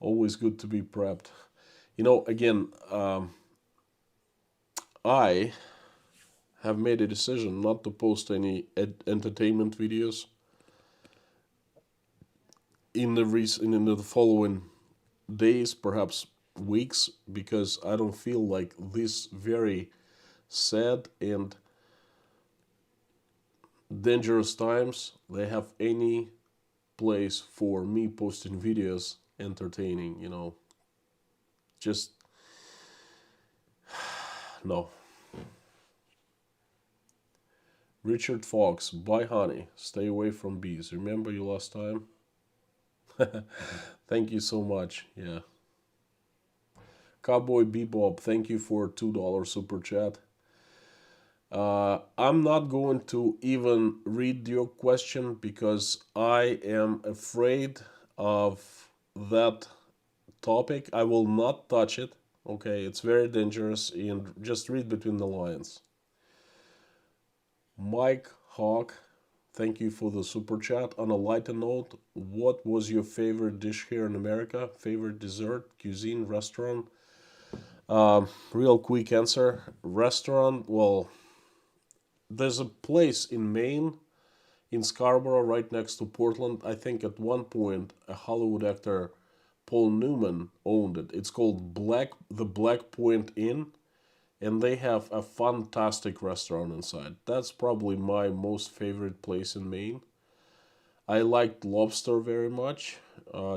Always good to be prepped. Again, I have made a decision not to post any entertainment videos in the following days, perhaps weeks, because I don't feel like this very sad and dangerous times they have any place for me posting videos entertaining, just no. Richard Fox, bye honey, stay away from bees. Remember you last time? Thank you so much. Yeah. Cowboy Bebop, thank you for $2 super chat. I'm not going to even read your question because I am afraid of that topic. I will not touch it. Okay, it's very dangerous, and just read between the lines. Mike Hawk, thank you for the super chat. On a lighter note, what was your favorite dish here in America? Favorite dessert, cuisine, restaurant? Real quick answer. Restaurant, well, there's a place in Maine, in Scarborough, right next to Portland. I think at one point a Hollywood actor, Paul Newman, owned it. It's called the Black Point Inn, and they have a fantastic restaurant inside. That's probably my most favorite place in Maine. I liked lobster very much.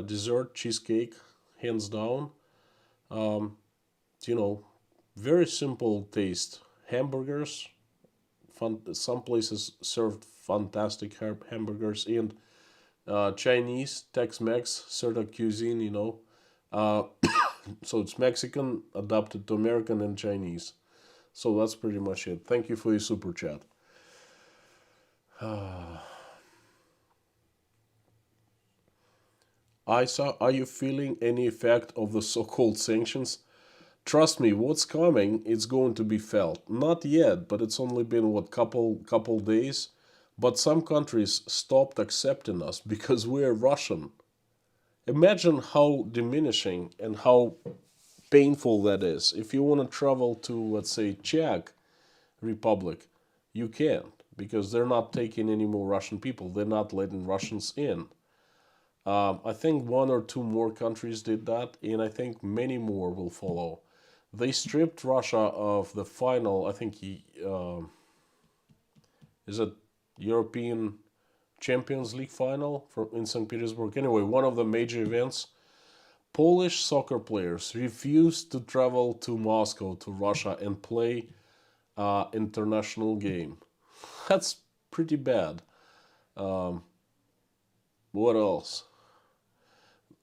Dessert, cheesecake, hands down. You know, very simple taste. Hamburgers, some places served fantastic hamburgers, and Chinese, Tex-Mex, sort of cuisine, so it's Mexican adapted to American and Chinese. So that's pretty much it. Thank you for your super chat. Isa, are you feeling any effect of the so-called sanctions? Trust me, what's coming, it's going to be felt. Not yet, but it's only been, couple days. But some countries stopped accepting us because we're Russian. Imagine how diminishing and how painful that is. If you want to travel to, let's say, Czech Republic, you can't because they're not taking any more Russian people. They're not letting Russians in. I think one or two more countries did that, and I think many more will follow. They stripped Russia of the final, I think, is it European Champions League final in St. Petersburg? Anyway, one of the major events. Polish soccer players refused to travel to Moscow, to Russia, and play international game. That's pretty bad. Um, what else?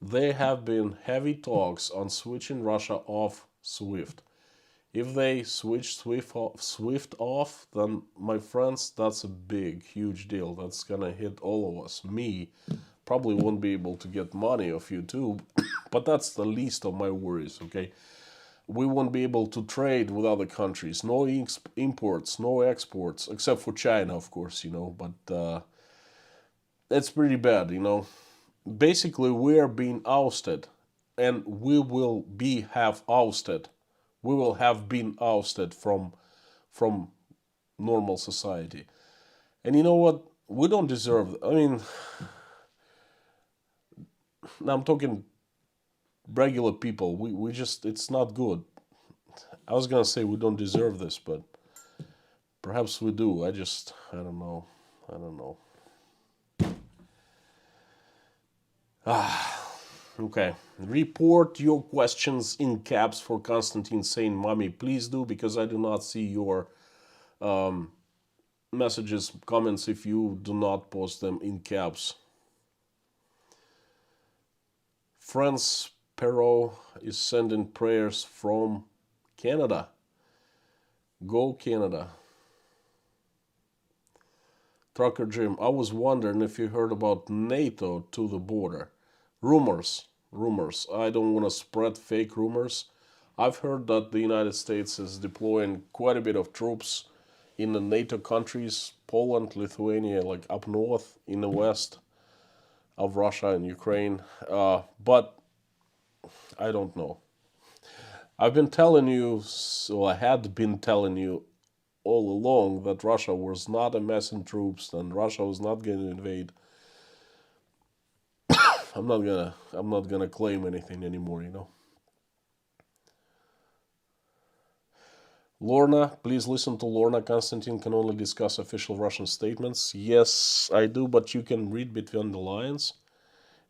There have been heavy talks on switching Russia off SWIFT. If they switch SWIFT off, then my friends, that's a big, huge deal. That's gonna hit all of us. Me, probably won't be able to get money off YouTube, but that's the least of my worries, okay? We won't be able to trade with other countries. No imports, no exports, except for China, of course, but it's pretty bad. Basically, we are being ousted, and we will have been ousted from normal society. And you know what? We don't deserve. I mean, I'm talking regular people. We just, it's not good. I was gonna say we don't deserve this, but perhaps we do. I don't know. I don't know. Okay. Report your questions in caps for Constantine saying, "Mommy, please do," because I do not see your messages, comments if you do not post them in caps. France Perot is sending prayers from Canada. Go Canada. Trucker Jim, I was wondering if you heard about NATO to the border. Rumors. I don't want to spread fake rumors. I've heard that the United States is deploying quite a bit of troops in the NATO countries, Poland, Lithuania, like up north, in the west of Russia and Ukraine. But I don't know. I've been telling you, so I had been telling you all along that Russia was not amassing troops and Russia was not going to invade. I'm not gonna claim anything anymore. Lorna, please listen to Lorna. Constantine can only discuss official Russian statements. Yes, I do, but you can read between the lines,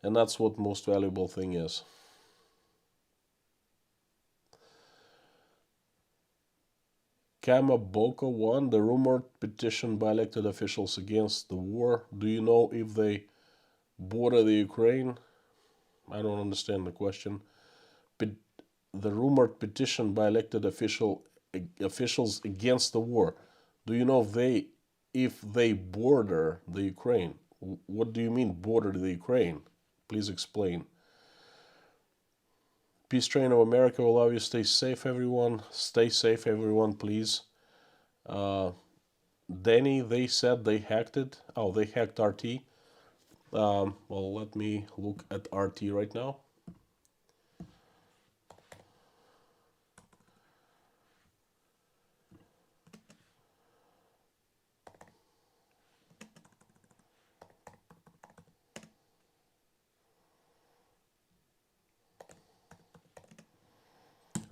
and that's what most valuable thing is. Kamaboko won the rumored petition by elected officials against the war. Do you know if they border the Ukraine? I don't understand the question. The rumored petition by elected officials against the war. Do you know if they border the Ukraine? What do you mean border the Ukraine? Please explain. Peace Train of America will allow you stay safe, everyone. Stay safe, everyone, please. Danny, they said they hacked it. Oh, they hacked RT. Well, let me look at RT right now.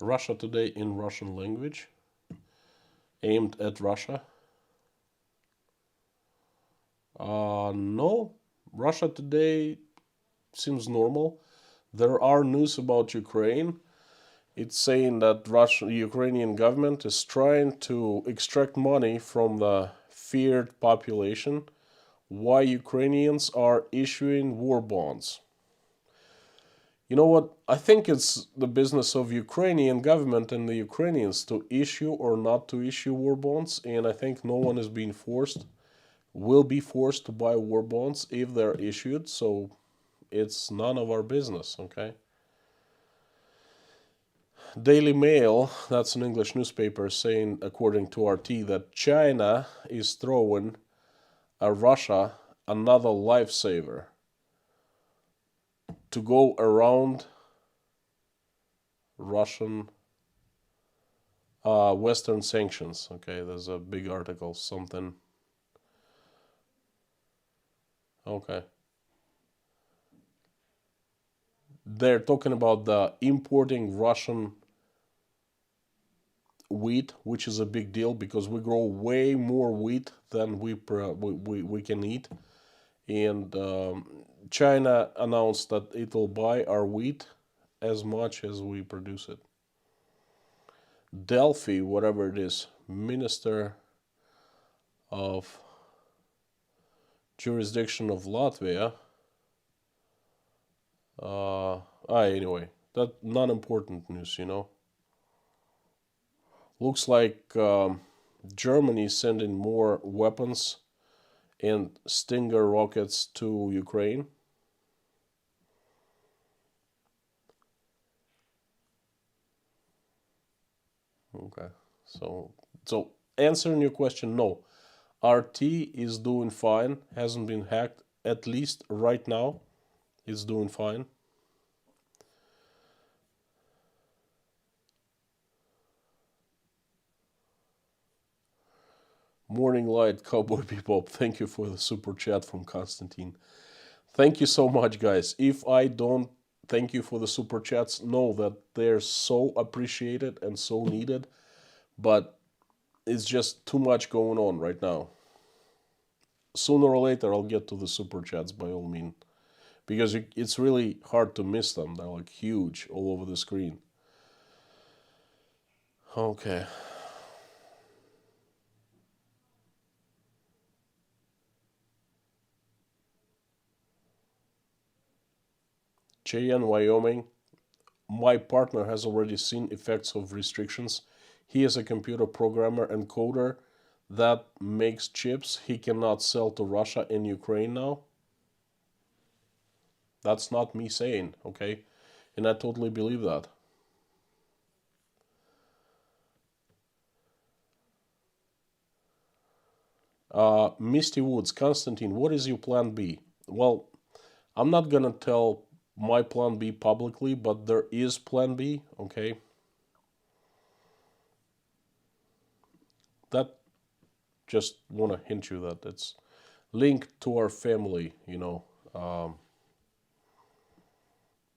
Russia Today in Russian language, aimed at Russia. No, Russia Today seems normal. There are news about Ukraine. It's saying that Ukrainian government is trying to extract money from the feared population. Why Ukrainians are issuing war bonds. You know what? I think it's the business of Ukrainian government and the Ukrainians to issue or not to issue war bonds, and I think no one is being will be forced to buy war bonds if they're issued, so it's none of our business, okay? Daily Mail, that's an English newspaper, saying, according to RT, that China is throwing Russia another lifesaver to go around Russian Western sanctions. Okay, there's a big article, something. Okay. They're talking about the importing Russian wheat, which is a big deal because we grow way more wheat than we can eat. And China announced that it will buy our wheat as much as we produce it. Delphi, whatever it is, Minister of Jurisdiction of Latvia. Anyway, that non-important news, Looks like Germany is sending more weapons and Stinger rockets to Ukraine. Okay, so answering your question, no. RT is doing fine, hasn't been hacked, at least right now, it's doing fine. Morning Light, Cowboy Bebop, thank you for the super chat from Constantine. Thank you so much, guys. If I don't thank you for the super chats, know that they're so appreciated and so needed, but it's just too much going on right now. Sooner or later, I'll get to the super chats by all means, because it's really hard to miss them. They're like huge all over the screen. Okay. Cheyenne, Wyoming. My partner has already seen effects of restrictions. He is a computer programmer and coder that makes chips he cannot sell to Russia and Ukraine now. That's not me saying, okay? And I totally believe that. Misty Woods, Constantine, what is your plan B? Well, I'm not gonna tell my plan B publicly, but there is plan B, okay? That, just want to hint you that it's linked to our family,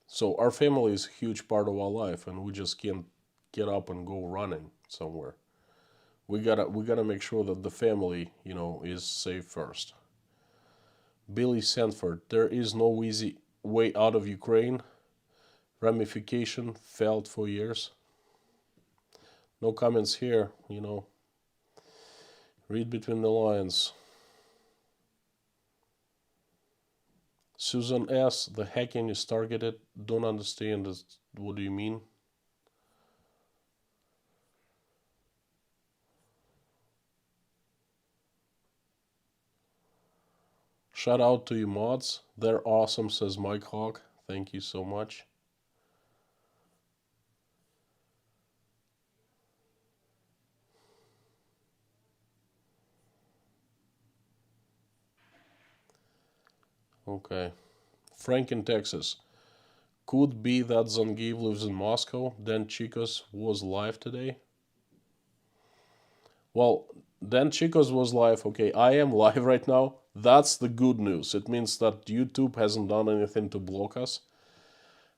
so our family is a huge part of our life, and we just can't get up and go running somewhere. We gotta make sure that the family, is safe first. Billy Sanford, there is no easy way out of Ukraine. Ramification felt for years. No comments here, Read between the lines. Susan S., the hacking is targeted. Don't understand. What do you mean? Shout out to you mods. They're awesome, says Mike Hawk. Thank you so much. Okay. Frank in Texas. Could be that Zangieff lives in Moscow. Dan Chicos was live today. Well, Dan Chicos was live. Okay, I am live right now. That's the good news. It means that YouTube hasn't done anything to block us.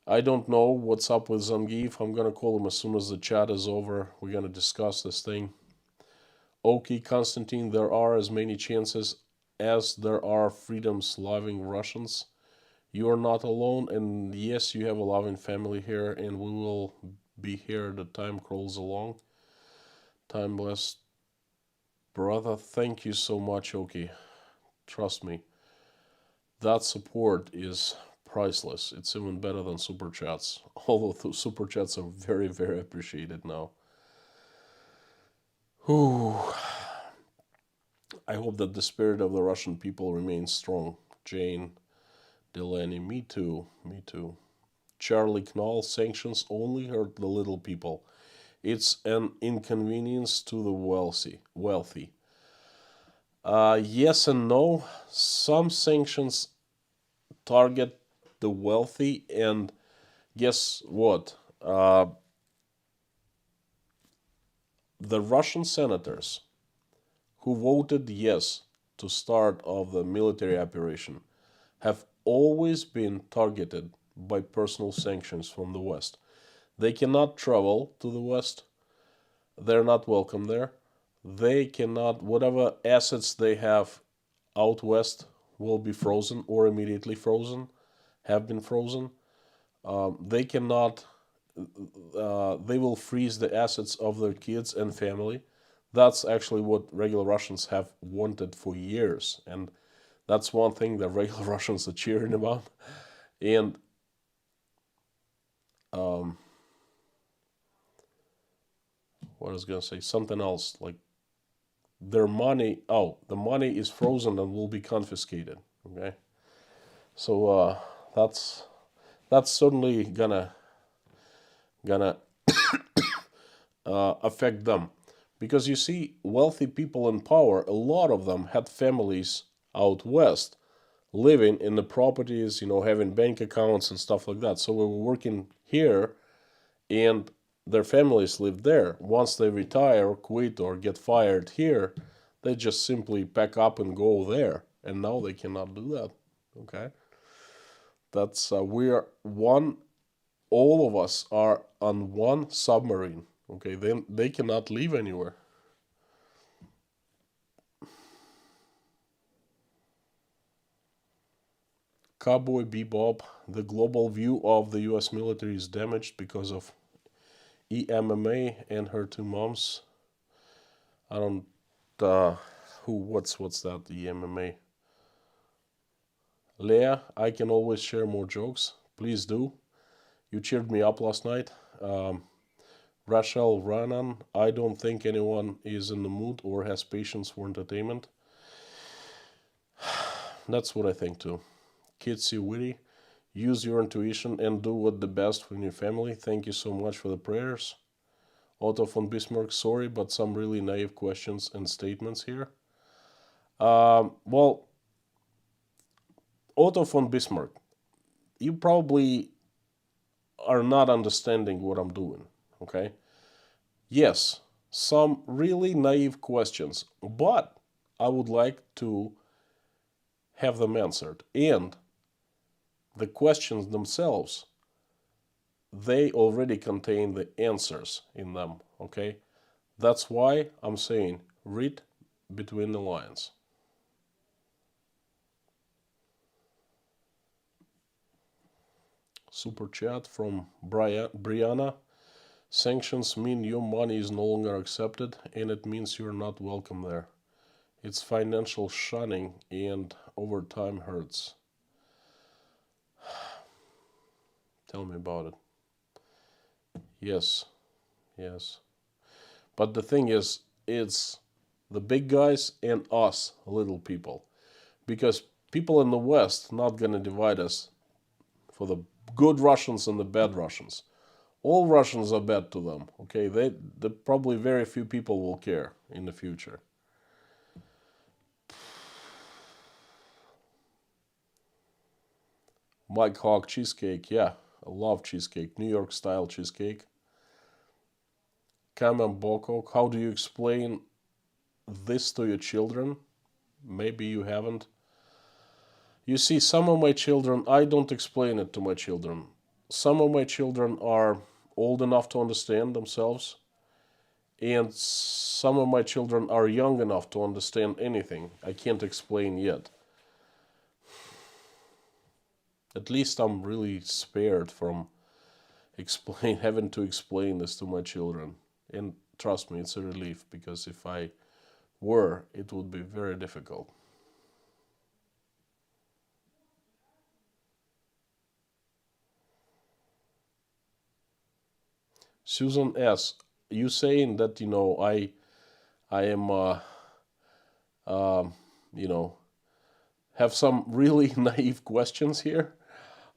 I don't know what's up with Zangieff. I'm gonna call him as soon as the chat is over. We're gonna discuss this thing. Okay, Constantine, there are as many chances as there are freedoms-loving Russians. You are not alone, and yes, you have a loving family here, and we will be here the time crawls along. Time bless. Brother, thank you so much, Oki. Trust me, that support is priceless. It's even better than super chats, although super chats are very, very appreciated now. Whew. I hope that the spirit of the Russian people remains strong. Jane, Delaney, me too, me too. Charlie Knoll, sanctions only hurt the little people. It's an inconvenience to the wealthy. Yes and no. Some sanctions target the wealthy, and guess what? The Russian senators who voted yes to start of the military operation have always been targeted by personal sanctions from the West. They cannot travel to the West. They're not welcome there. They cannot, whatever assets they have out West will be frozen or immediately frozen, have been frozen. They cannot, they will freeze the assets of their kids and family. That's actually what regular Russians have wanted for years. And that's one thing that regular Russians are cheering about. And what I was going to say, something else, like their money, the money is frozen and will be confiscated. Okay. So that's certainly gonna affect them, because you see, wealthy people in power, a lot of them had families out west, living in the properties, having bank accounts and stuff like that. So they were working here, and their families lived there. Once they retire, quit, or get fired here, they just simply pack up and go there. And now they cannot do that. Okay, that's we are one. All of us are on one submarine. Okay, then they cannot leave anywhere. Cowboy Bebop, the global view of the US military is damaged because of EMMA and her two moms. I don't what's that, EMMA? Leah, I can always share more jokes. Please do. You cheered me up last night. Rachel Ranan, I don't think anyone is in the mood or has patience for entertainment. That's what I think too. Kitsy Witty, use your intuition and do what the best for your family. Thank you so much for the prayers. Otto von Bismarck, sorry, but some really naive questions and statements here. Well, Otto von Bismarck, you probably are not understanding what I'm doing, okay? Yes, some really naive questions, but I would like to have them answered. And the questions themselves, they already contain the answers in them, okay? That's why I'm saying read between the lines. Super chat from Brianna. Sanctions mean your money is no longer accepted, and it means you're not welcome there. It's financial shunning, and over time hurts. Tell me about it. Yes. But the thing is, it's the big guys and us little people. Because people in the West not going to divide us for the good Russians and the bad Russians. All Russians are bad to them. Okay, they probably very few people will care in the future. Mike Hawk cheesecake, yeah, I love cheesecake. New York style cheesecake. Kamen Bokok, how do you explain this to your children? Maybe you haven't. You see, some of my children, I don't explain it to my children. Some of my children are old enough to understand themselves, and some of my children are young enough to understand anything I can't explain yet. At least I'm really spared from having to explain this to my children. And trust me, it's a relief, because if I were, it would be very difficult. Susan S., you saying that, I am, have some really naive questions here.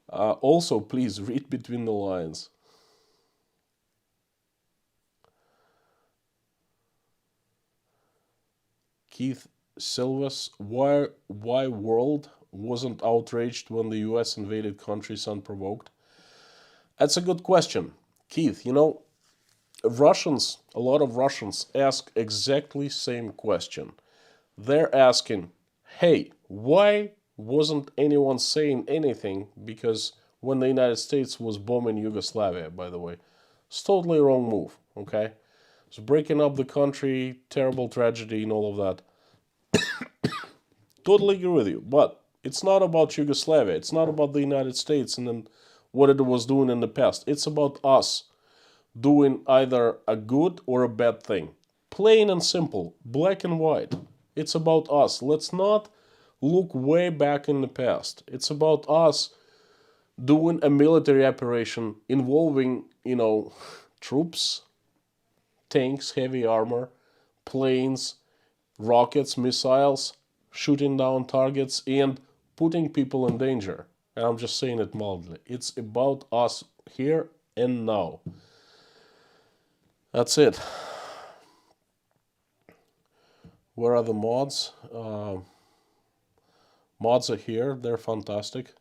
Also, please read between the lines. Keith Silvas, why world wasn't outraged when the US invaded countries unprovoked? That's a good question. Keith, Russians, a lot of Russians ask exactly same question. They're asking, hey, why wasn't anyone saying anything? Because when the United States was bombing Yugoslavia, by the way, it's totally wrong move, okay? It's breaking up the country, terrible tragedy and all of that. Totally agree with you, but it's not about Yugoslavia. It's not about the United States and then what it was doing in the past. It's about us doing either a good or a bad thing. Plain and simple, black and white. It's about us. Let's not look way back in the past. It's about us doing a military operation involving, troops, tanks, heavy armor, planes, rockets, missiles, shooting down targets, and putting people in danger. And I'm just saying it mildly. It's about us here and now. That's it. Where are the mods? Mods are here. They're fantastic.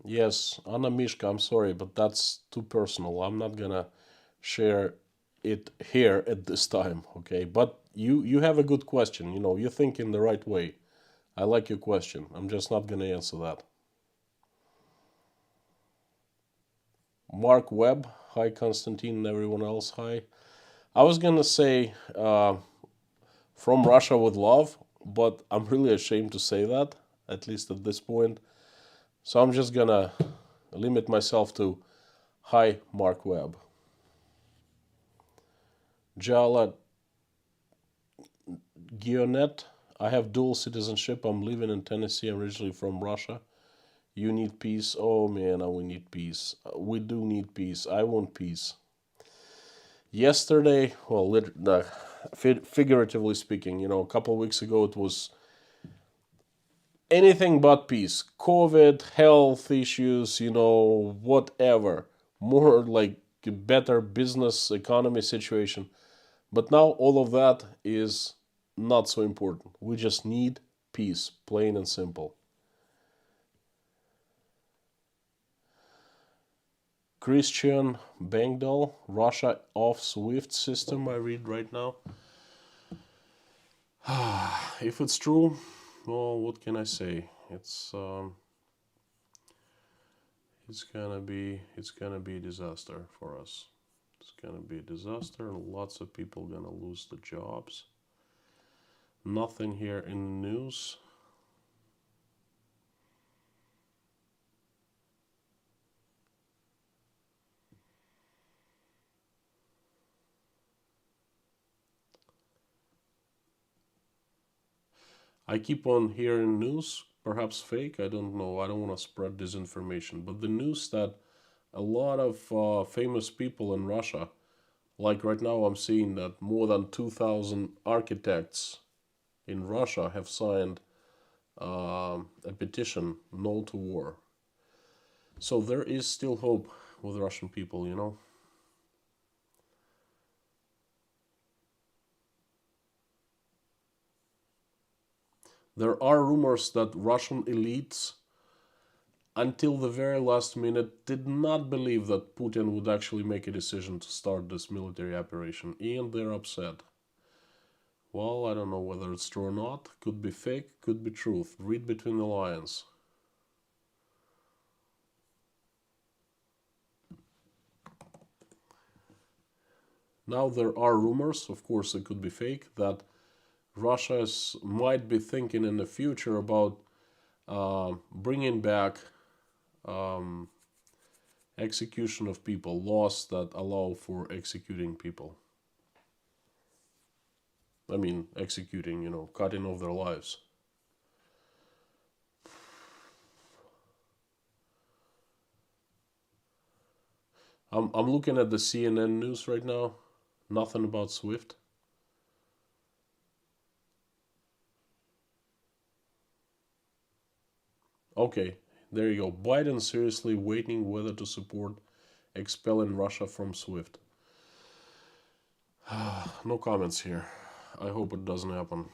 Yes, Anna Mishka, I'm sorry, but that's too personal. I'm not gonna share it here at this time, okay? But you have a good question. You think in the right way. I like your question. I'm just not gonna answer that. Mark Webb, hi Konstantin and everyone else, hi. I was gonna say from Russia with love, but I'm really ashamed to say that, at least at this point. So I'm just gonna limit myself to hi Mark Webb. Jala Gionet, I have dual citizenship. I'm living in Tennessee. I'm originally from Russia. You need peace. Oh man, we need peace. We do need peace. I want peace. Yesterday, well, figuratively speaking, a couple of weeks ago, it was anything but peace. COVID, health issues, whatever. More like a better business economy situation. But now all of that is not so important. We just need peace, plain and simple. Christian Bangdal, Russia off SWIFT system, I read right now. If it's true, well, what can I say? It's gonna be a disaster for us. It's gonna be a disaster, and lots of people gonna lose their jobs. Nothing here in the news. I keep on hearing news, perhaps fake, I don't know. I don't want to spread disinformation. But the news that a lot of famous people in Russia, like right now I'm seeing that more than 2,000 architects in Russia have signed a petition, no to war. So there is still hope with Russian people. There are rumors that Russian elites, until the very last minute, did not believe that Putin would actually make a decision to start this military operation, and they're upset. Well, I don't know whether it's true or not. Could be fake, could be truth. Read between the lines. Now there are rumors, of course it could be fake, that Russia might be thinking in the future about bringing back execution of people, laws that allow for executing people. I mean, executing, cutting off their lives. I'm looking at the CNN news right now. Nothing about SWIFT. Okay, there you go. Biden seriously waiting whether to support expelling Russia from SWIFT. No comments here. I hope it doesn't happen.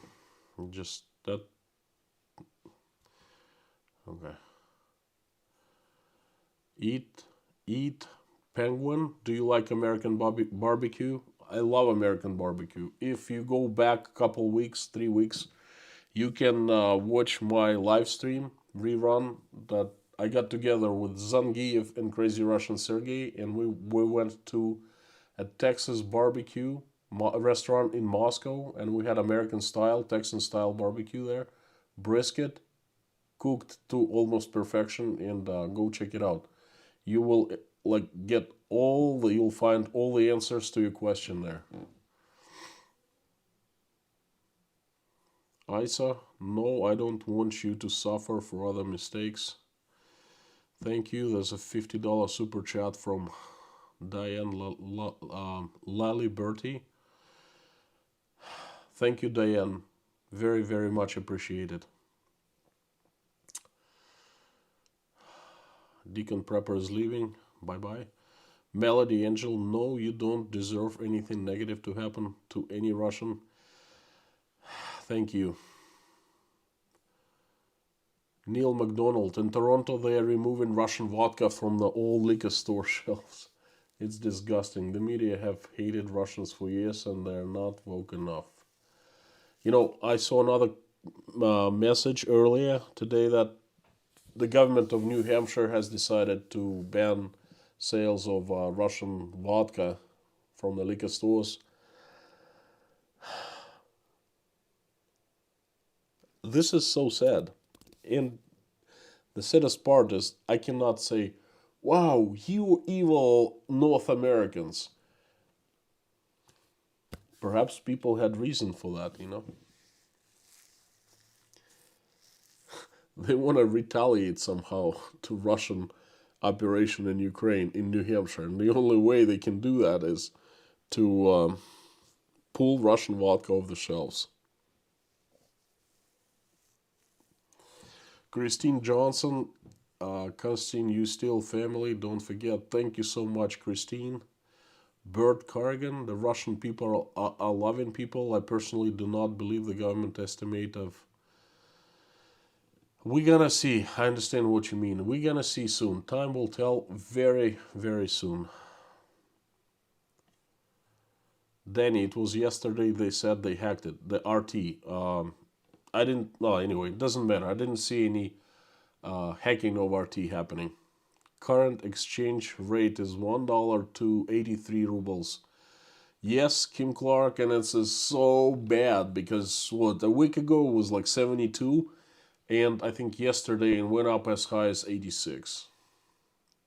Just that. Okay. Eat penguin. Do you like American barbecue? I love American barbecue. If you go back a couple weeks, 3 weeks, you can watch my live stream rerun that I got together with Zangieff and Crazy Russian Sergey, and we went to a Texas barbecue restaurant in Moscow, and we had American style, Texan style barbecue there, brisket, cooked to almost perfection, and go check it out. You will like get you'll find all the answers to your question there. Isa, no, I don't want you to suffer for other mistakes. Thank you. There's a $50 super chat from Diane Lally Bertie. Thank you, Diane. Very, very much appreciated. Deacon Prepper is leaving. Bye-bye. Melody Angel, no, you don't deserve anything negative to happen to any Russian. Thank you. Neil McDonald, in Toronto they are removing Russian vodka from the old liquor store shelves. It's disgusting. The media have hated Russians for years and they're not woke enough. You know, I saw another message earlier today that the government of New Hampshire has decided to ban sales of Russian vodka from the liquor stores. This is so sad. And the saddest part is I cannot say, wow, you evil North Americans. Perhaps people had reason for that, you know. They want to retaliate somehow to Russian operation in Ukraine, in New Hampshire. And the only way they can do that is to pull Russian vodka off the shelves. Christine Johnson, Constantine, you still family, don't forget. Thank you so much, Christine. Bert Corrigan, the Russian people are loving people. I personally do not believe the government estimate of... We're gonna see. I understand what you mean. We're gonna see soon. Time will tell very, very soon. Danny, it was yesterday they said they hacked it. The RT. I didn't... Well, anyway, it doesn't matter. I didn't see any hacking of RT happening. Current exchange rate is $1 to 83 rubles. Yes, Kim Clark, and it's so bad because what, a week ago it was like 72, and I think yesterday it went up as high as 86.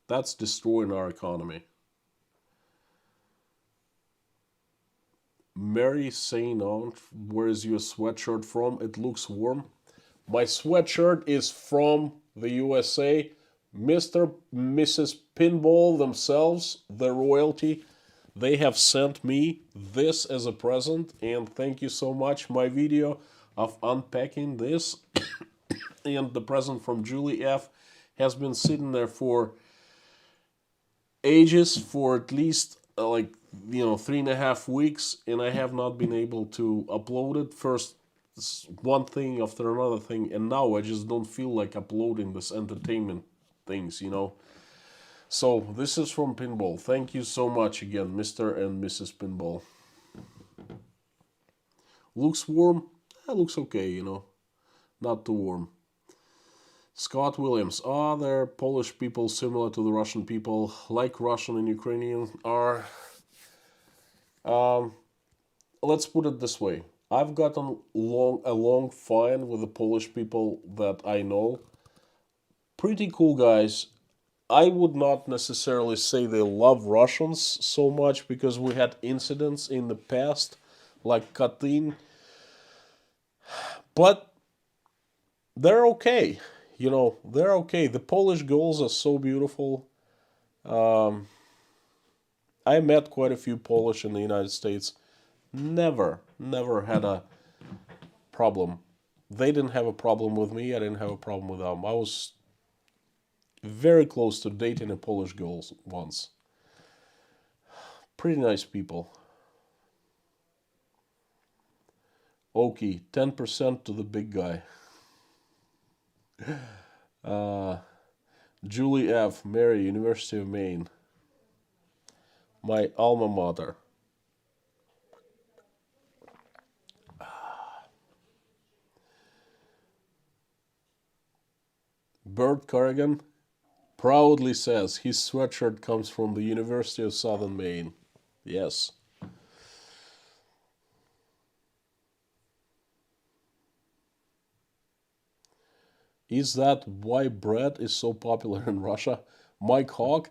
That's destroying our economy. Mary Saint Aunt, where is your sweatshirt from? It looks warm. My sweatshirt is from the USA. Mr. Mrs. Pinball themselves, the royalty, they have sent me this as a present, and thank you so much. My video of unpacking this and the present from Julie F has been sitting there for ages, for at least 3.5 weeks, and I have not been able to upload it. First one thing after another thing, and now I just don't feel like uploading this entertainment things, you know. So this is from Pinball. Thank you so much again, Mr. and Mrs. Pinball. Looks warm? It looks okay, you know. Not too warm. Scott Williams. Are there Polish people similar to the Russian people, like Russian and Ukrainian are? Let's put it this way. I've gotten along fine with the Polish people that I know. Pretty cool guys. I would not necessarily say they love Russians so much because we had incidents in the past, like Katyn. But they're okay. You know, they're okay. The Polish girls are so beautiful. I met quite a few Polish in the United States. Never had a problem. They didn't have a problem with me. I didn't have a problem with them. I was very close to dating a Polish girl once. Pretty nice people. Okie, 10% to the big guy. Julie F. Mary, University of Maine. My alma mater. Bert Corrigan proudly says his sweatshirt comes from the University of Southern Maine. Yes. Is that why bread is so popular in Russia? Mike Hawk?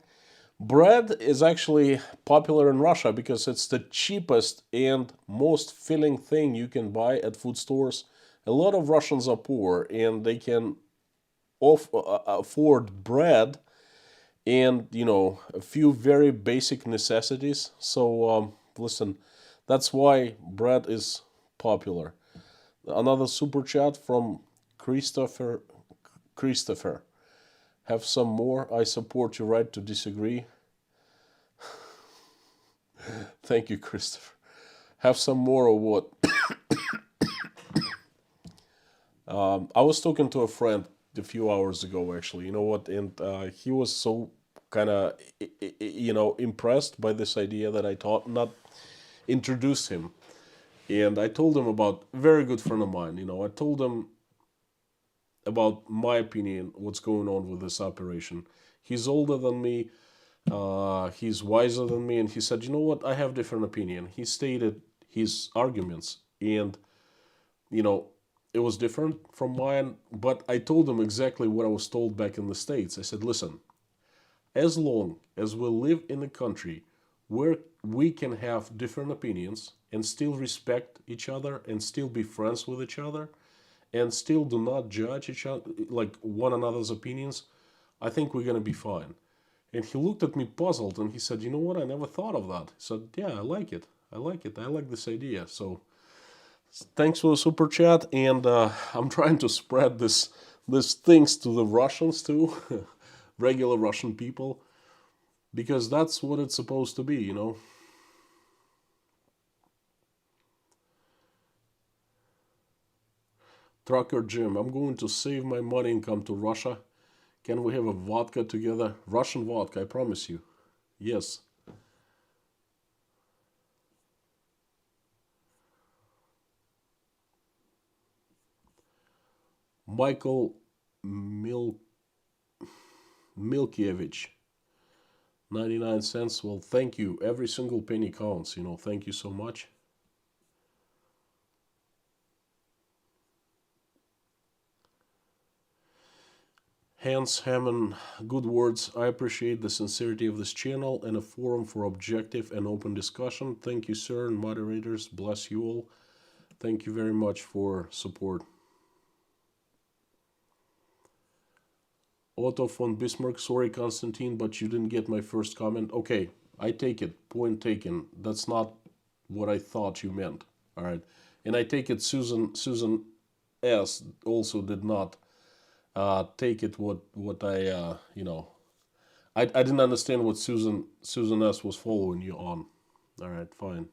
Bread is actually popular in Russia because it's the cheapest and most filling thing you can buy at food stores. A lot of Russians are poor and they can afford bread and, a few very basic necessities. So, listen, that's why bread is popular. Another super chat from Christopher. Christopher, have some more. I support your right to disagree. Thank you, Christopher. Have some more or what? I was talking to a friend a few hours ago, actually. You know what? And he was so kind of, impressed by this idea that I taught, not introduced him. And I told him about a very good friend of mine. I told him about my opinion, what's going on with this operation. He's older than me. He's wiser than me, and he said, "You know what? I have different opinion." He stated his arguments, and it was different from mine. But I told him exactly what I was told back in the States. I said, "Listen, as long as we live in a country where we can have different opinions and still respect each other and still be friends with each other and still do not judge each other, like one another's opinions, I think we're going to be fine." And he looked at me puzzled and he said, "You know what? I never thought of that." He said, "Yeah, I like it. I like it. I like this idea." So thanks for the super chat. And I'm trying to spread this things to the Russians too, regular Russian people, because that's what it's supposed to be, Trucker Jim, I'm going to save my money and come to Russia. Can we have a vodka together? Russian vodka, I promise you. Yes. Michael Milkievich, 99 cents. Well, thank you. Every single penny counts, Thank you so much. Hans Hammond, good words. I appreciate the sincerity of this channel and a forum for objective and open discussion. Thank you, sir, and moderators. Bless you all. Thank you very much for support. Otto von Bismarck, sorry, Constantine, but you didn't get my first comment. Okay, I take it. Point taken. That's not what I thought you meant. All right. And I take it Susan S. also did not take it what I I didn't understand what Susan S was following you on. All right, fine.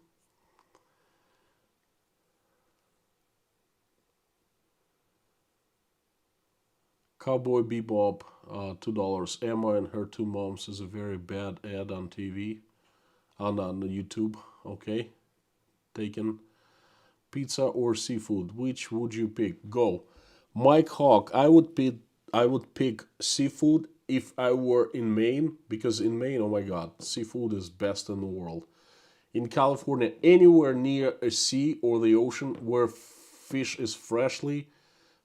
Cowboy Bebop, $2. Emma and her two moms is a very bad ad on TV, on YouTube. Okay, taken. Pizza or seafood? Which would you pick? Go. Mike Hawk, I would pick seafood if I were in Maine, because in Maine, oh my god, seafood is best in the world. In California, anywhere near a sea or the ocean where fish is freshly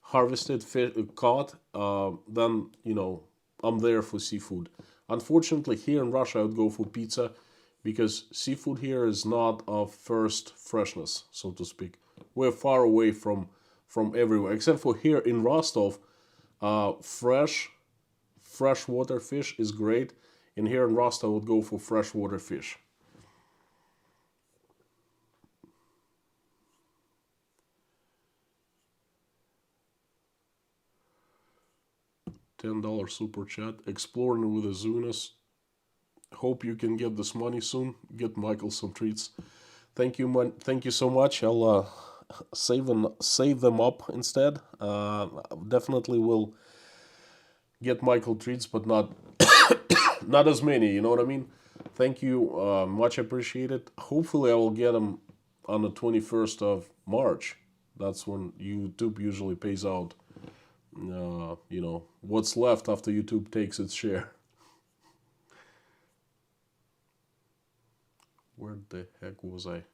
harvested, caught, then, I'm there for seafood. Unfortunately, here in Russia, I would go for pizza because seafood here is not of first freshness, so to speak. We're far away from everywhere, except for here in Rostov. Freshwater fish is great, and here in Rostov, I would go for freshwater fish. $10 super chat. Exploring with Azunas. Hope you can get this money soon. Get Michael some treats. Thank you so much. I'll save them up instead. Definitely will get Michael treats, but not not as many. You know what I mean? Thank you, much appreciated. Hopefully, I will get them on the 21st of March. That's when YouTube usually pays out what's left after YouTube takes its share. Where the heck was I?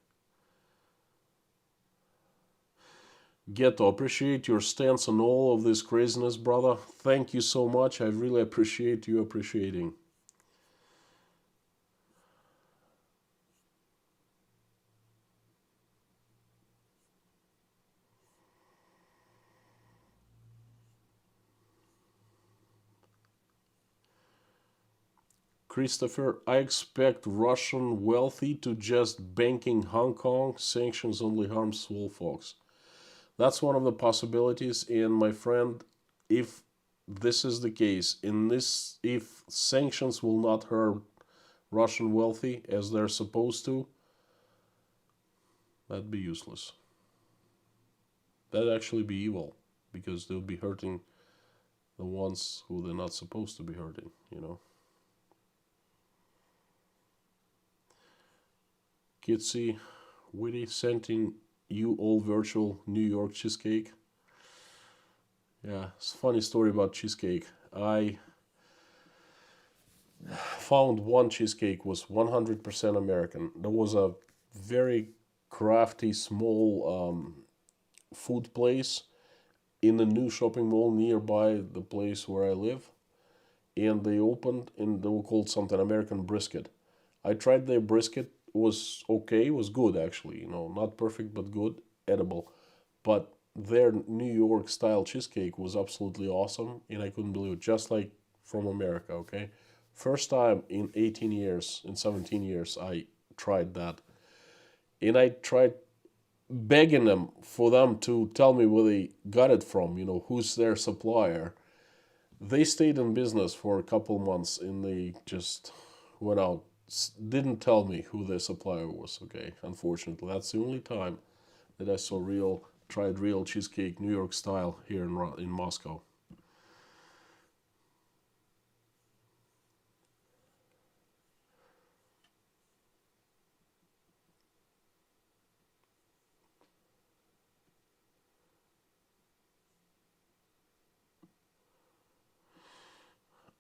Ghetto, appreciate your stance on all of this craziness, brother. Thank you so much. I really appreciate you appreciating. Christopher, I expect Russian wealthy to just banking Hong Kong. Sanctions only harm small folks. That's one of the possibilities. And my friend, if this is the case, if sanctions will not hurt Russian wealthy as they're supposed to, that'd be useless. That'd actually be evil because they'll be hurting the ones who they're not supposed to be hurting. Kitsy, Witty, sending you all virtual New York cheesecake. Yeah, it's a funny story about cheesecake. I found one cheesecake was 100% American. There was a very crafty small food place in a new shopping mall nearby the place where I live, and they opened and they were called something American Brisket. I tried their brisket. Was okay, was good actually. Not perfect but good, edible. But their New York style cheesecake was absolutely awesome, and I couldn't believe it. Just like from America, okay. First time in 18 years, in 17 years, I tried that, and I tried begging them for them to tell me where they got it from. Who's their supplier. They stayed in business for a couple months, and they just went out. Didn't tell me who their supplier was. Okay, unfortunately, that's the only time that I saw tried real cheesecake New York style here in Moscow.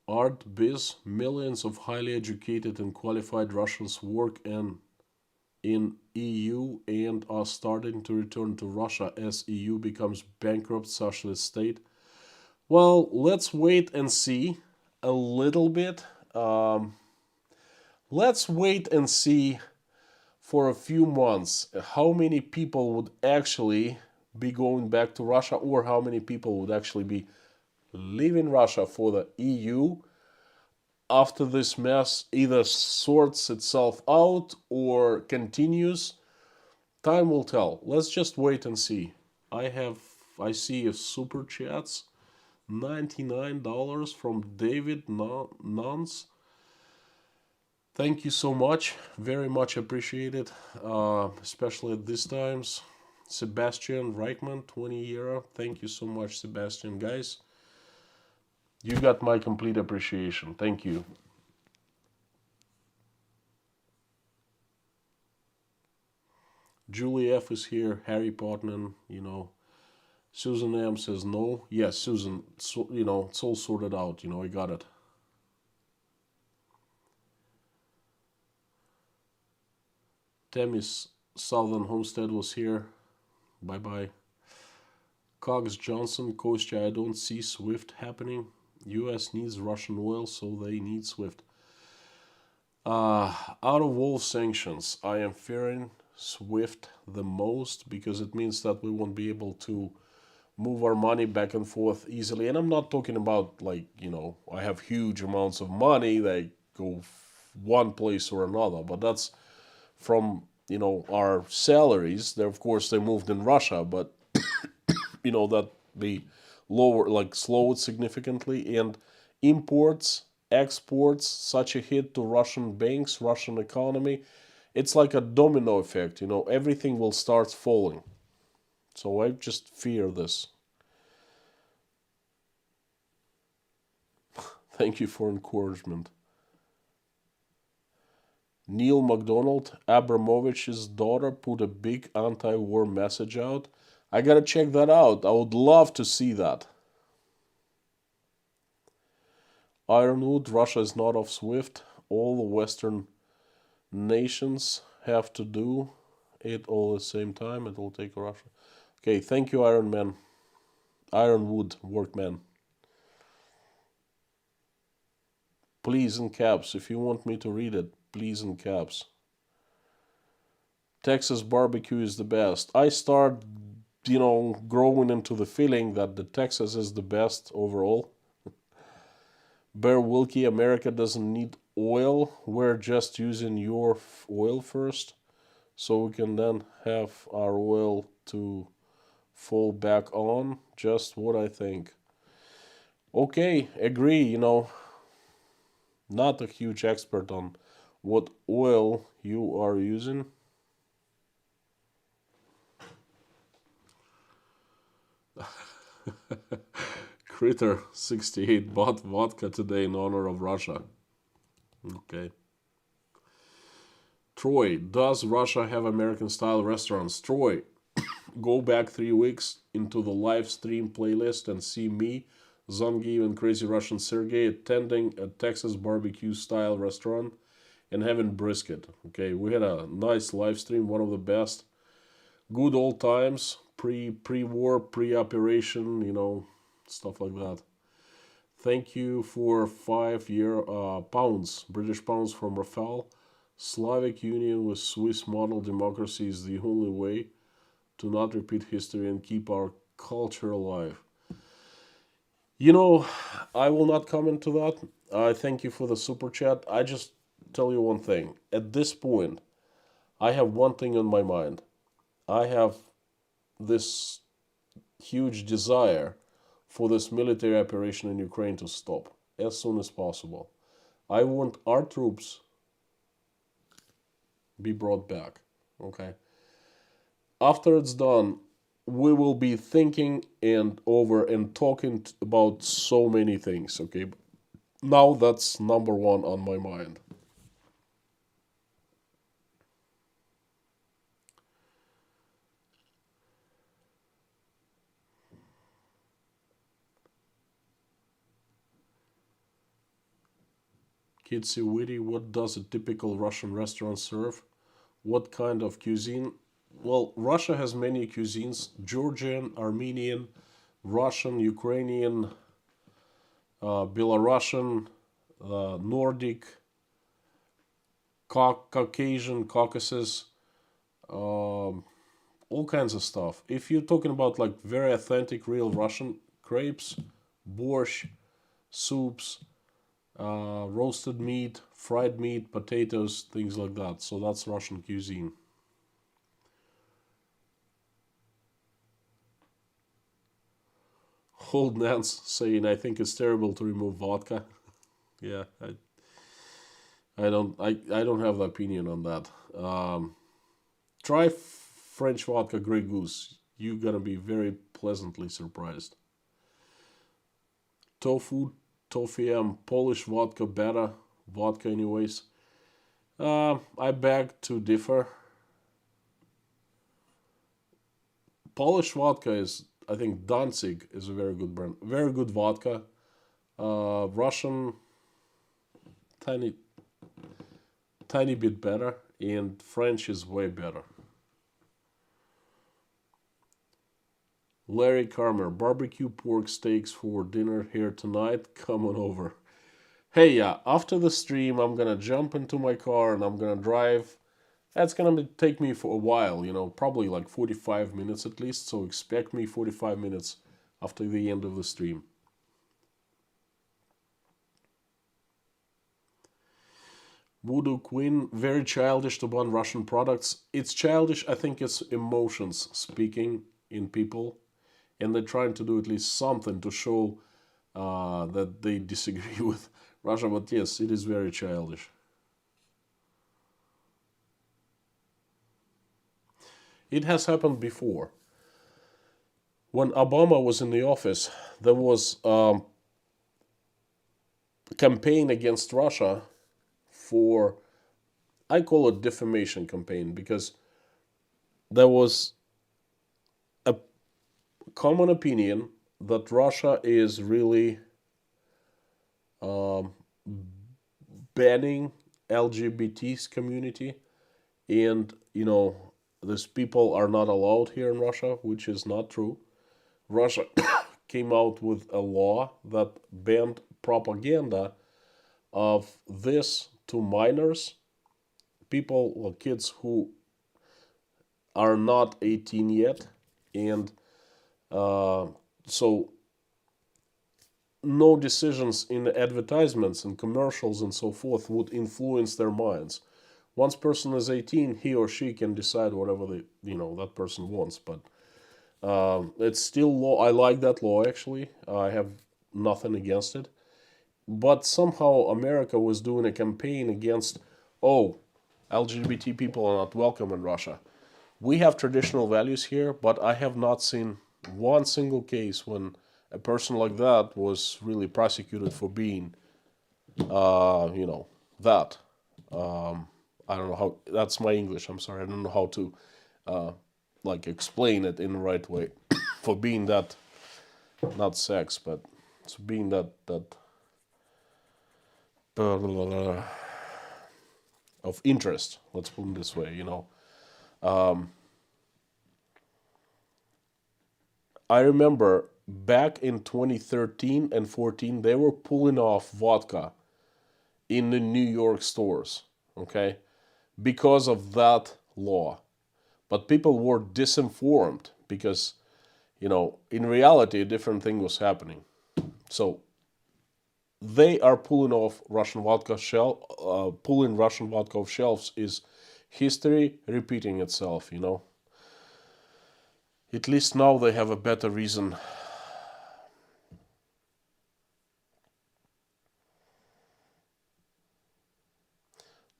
Art Biz, millions of highly educated and qualified Russians work in EU and are starting to return to Russia as EU becomes bankrupt socialist state. Well, let's wait and see a little bit. Let's wait and see for a few months how many people would actually be going back to Russia, or how many people would actually be leaving Russia for the EU after this mess either sorts itself out or continues. Time will tell. Let's just wait and see. I see a super chats, $99 from David Nance. Thank you so much. Very much appreciated, especially at these times. Sebastian Reichman, 20 euro. Thank you so much, Sebastian. Guys, you got my complete appreciation. Thank you. Julie F is here. Harry Potman, Susan M says no. Yes, Susan, it's all sorted out. I got it. Tammy's Southern Homestead was here. Bye bye. Cogs Johnson, Kostya, I don't see SWIFT happening. US needs Russian oil, so they need SWIFT. Out of all sanctions, I am fearing SWIFT the most because it means that we won't be able to move our money back and forth easily. And I'm not talking about I have huge amounts of money that go one place or another, but that's from our salaries. They of course they moved in Russia, but that be lower, like slowed significantly, and imports, exports, such a hit to Russian banks, Russian economy. It's like a domino effect. Everything will start falling. So I just fear this. Thank you for encouragement. Neil MacDonald, Abramovich's daughter, put a big anti-war message out. I gotta check that out. I would love to see that. Ironwood, Russia is not off SWIFT. All the Western nations have to do it all at the same time. It will take Russia. Okay, thank you, Iron Man. Ironwood, workman. Please in caps. If you want me to read it, please in caps. Texas barbecue is the best. I start, growing into the feeling that the Texas is the best overall. Bear Wilkie, America doesn't need oil. We're just using your oil first, so we can then have our oil to fall back on. Just what I think. Okay, agree, not a huge expert on what oil you are using. Critter 68 bought vodka today in honor of Russia. Okay. Troy, does Russia have American style restaurants? Troy, go back 3 weeks into the live stream playlist and see me, Zangieff, and Crazy Russian Sergey attending a Texas barbecue style restaurant and having brisket. Okay, we had a nice live stream, one of the best. Good old times, pre-war, pre-operation, stuff like that. Thank you for 5 pounds, British pounds from Rafael. Slavic union with Swiss model democracy is the only way to not repeat history and keep our culture alive. I will not comment to that. I thank you for the super chat. I just tell you one thing. At this point, I have one thing on my mind. I have this huge desire for this military operation in Ukraine to stop as soon as possible. I want our troops be brought back. Okay. After it's done, we will be thinking and over and talking about so many things. Okay. Now that's number one on my mind. Kitsy Witty, what does a typical Russian restaurant serve? What kind of cuisine? Well, Russia has many cuisines: Georgian, Armenian, Russian, Ukrainian, Belarusian, Nordic, Caucasian, Caucasus, all kinds of stuff. If you're talking about like very authentic, real Russian crepes, borscht, soups, roasted meat, fried meat, potatoes, things like that. So that's Russian cuisine. Old Nance saying, I think it's terrible to remove vodka. Yeah, I don't have the opinion on that. Try French vodka Grey Goose. You're gonna be very pleasantly surprised. Tofu, Tofiam, Polish vodka, better vodka anyways. I beg to differ. Polish vodka is, I think Danzig is a very good brand. Very good vodka. Russian, tiny bit better. And French is way better. Larry Carmer, barbecue pork steaks for dinner here tonight. Come on over. Hey, yeah, after the stream, I'm gonna jump into my car and I'm gonna drive. That's gonna take me for a while, probably like 45 minutes at least. So expect me 45 minutes after the end of the stream. Voodoo Queen, very childish to ban Russian products. It's childish, I think it's emotions speaking in people. And they're trying to do at least something to show that they disagree with Russia. But yes, it is very childish. It has happened before. When Obama was in the office, there was a campaign against Russia for, I call it defamation campaign, because there was a common opinion that Russia is really um, banning LGBT's community, and these people are not allowed here in Russia, which is not true. Russia came out with a law that banned propaganda of this to minors, people or kids who are not 18 yet, and uh, so no decisions in advertisements and commercials and so forth would influence their minds. Once person is 18, he or she can decide whatever that person wants. But it's still law. I like that law actually. I have nothing against it. But somehow America was doing a campaign against, oh, LGBT people are not welcome in Russia. We have traditional values here, but I have not seen one single case when a person like that was really prosecuted for being, that. I don't know how. That's my English. I'm sorry. I don't know how to, explain it in the right way. For being that, not sex, but it's being that of interest. Let's put it this way. I remember back in 2013 and 14, they were pulling off vodka in the New York stores, okay, because of that law. But people were disinformed because, in reality, a different thing was happening. So they are pulling off Russian vodka pulling Russian vodka off shelves is history repeating itself. At least now they have a better reason.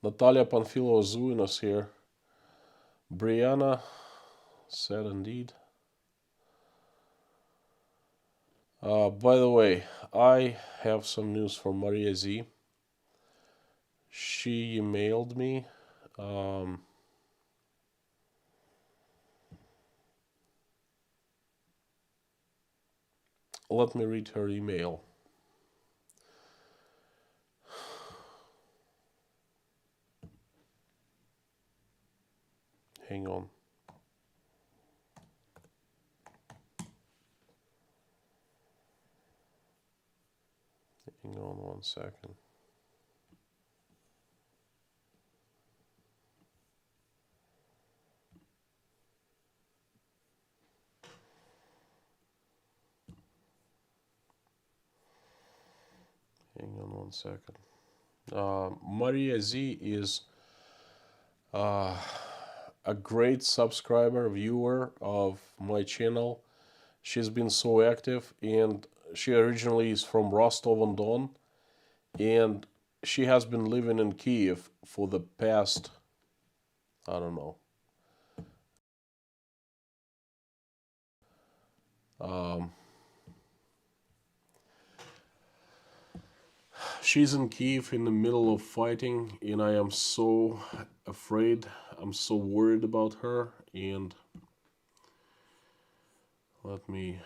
Natalia Panfilova Zuinas here. Brianna said indeed. By the way, I have some news from Maria Z. She emailed me. Let me read her email. Hang on. Hang on 1 second. Hang on 1 second. Maria Z is a great subscriber, viewer of my channel. She's been so active, and she originally is from Rostov-on-Don, and she has been living in Kiev for the past, I don't know, she's in Kiev in the middle of fighting, and I am so afraid. I'm so worried about her. And let me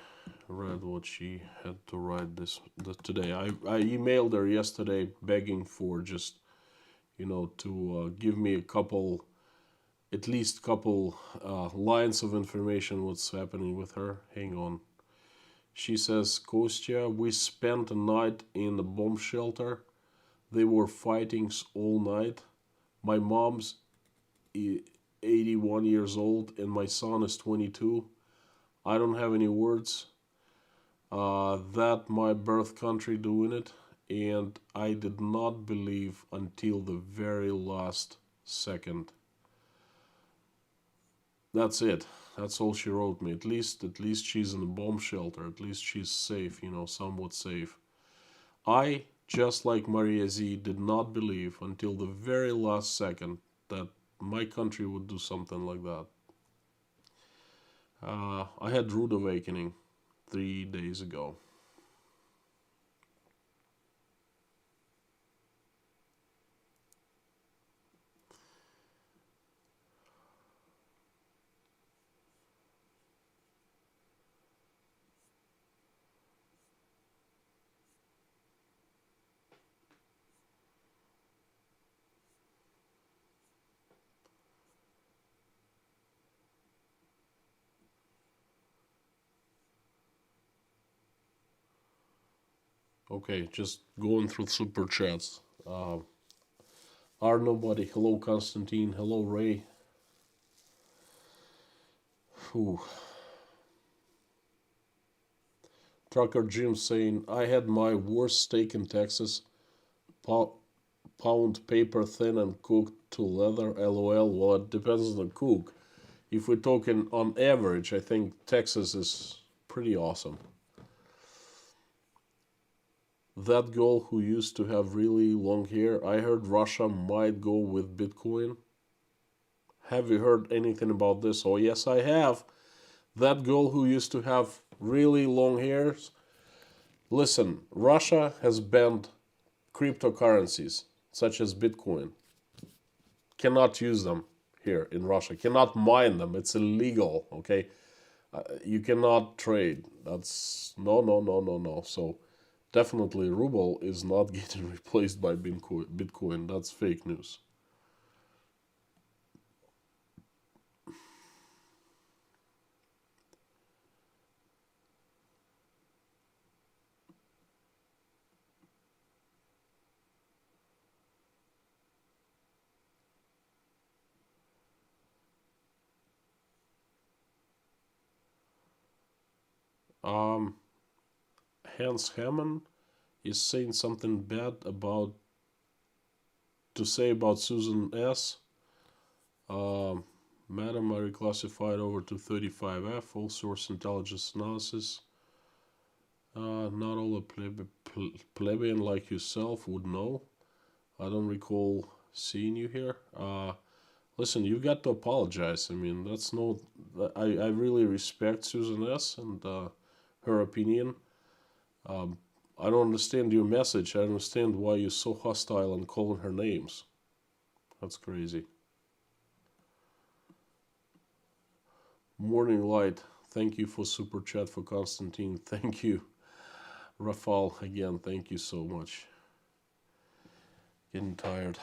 read what she had to write this today. I emailed her yesterday begging for just to give me at least couple lines of information what's happening with her. Hang on. She says, Kostya, we spent a night in a bomb shelter. They were fighting all night. My mom's 81 years old and my son is 22. I don't have any words. That my birth country doing it, and I did not believe until the very last second. That's it. That's all she wrote me. At least she's in a bomb shelter. At least she's safe, somewhat safe. I, just like Maria Z, did not believe until the very last second that my country would do something like that. I had rude awakening 3 days ago. Okay, just going through super chats. Are nobody? Hello, Constantine. Hello, Ray. Whew. Trucker Jim saying, I had my worst steak in Texas. Pound paper thin and cooked to leather. LOL. Well, it depends on the cook. If we're talking on average, I think Texas is pretty awesome. That girl who used to have really long hair, I heard Russia might go with Bitcoin. Have you heard anything about this? Oh, yes, I have. That girl who used to have really long hairs. Listen, Russia has banned cryptocurrencies such as Bitcoin. Cannot use them here in Russia. Cannot mine them. It's illegal, okay? You cannot trade. That's no, no, no, no, no. So definitely ruble is not getting replaced by Bitcoin. That's fake news. Um, Hans Hammond is saying something bad about to say about Susan S. Um, Madam, I reclassified over to 35F, all source intelligence analysis. Not all a plebeian like yourself would know. I don't recall seeing you here. Listen, you've got to apologize. I mean, that's no. I really respect Susan S. and her opinion. I don't understand your message. I understand why you're so hostile and calling her names. That's crazy. Morning Light, thank you for super chat for Constantine. Thank you. Rafal, again, thank you so much. Getting tired.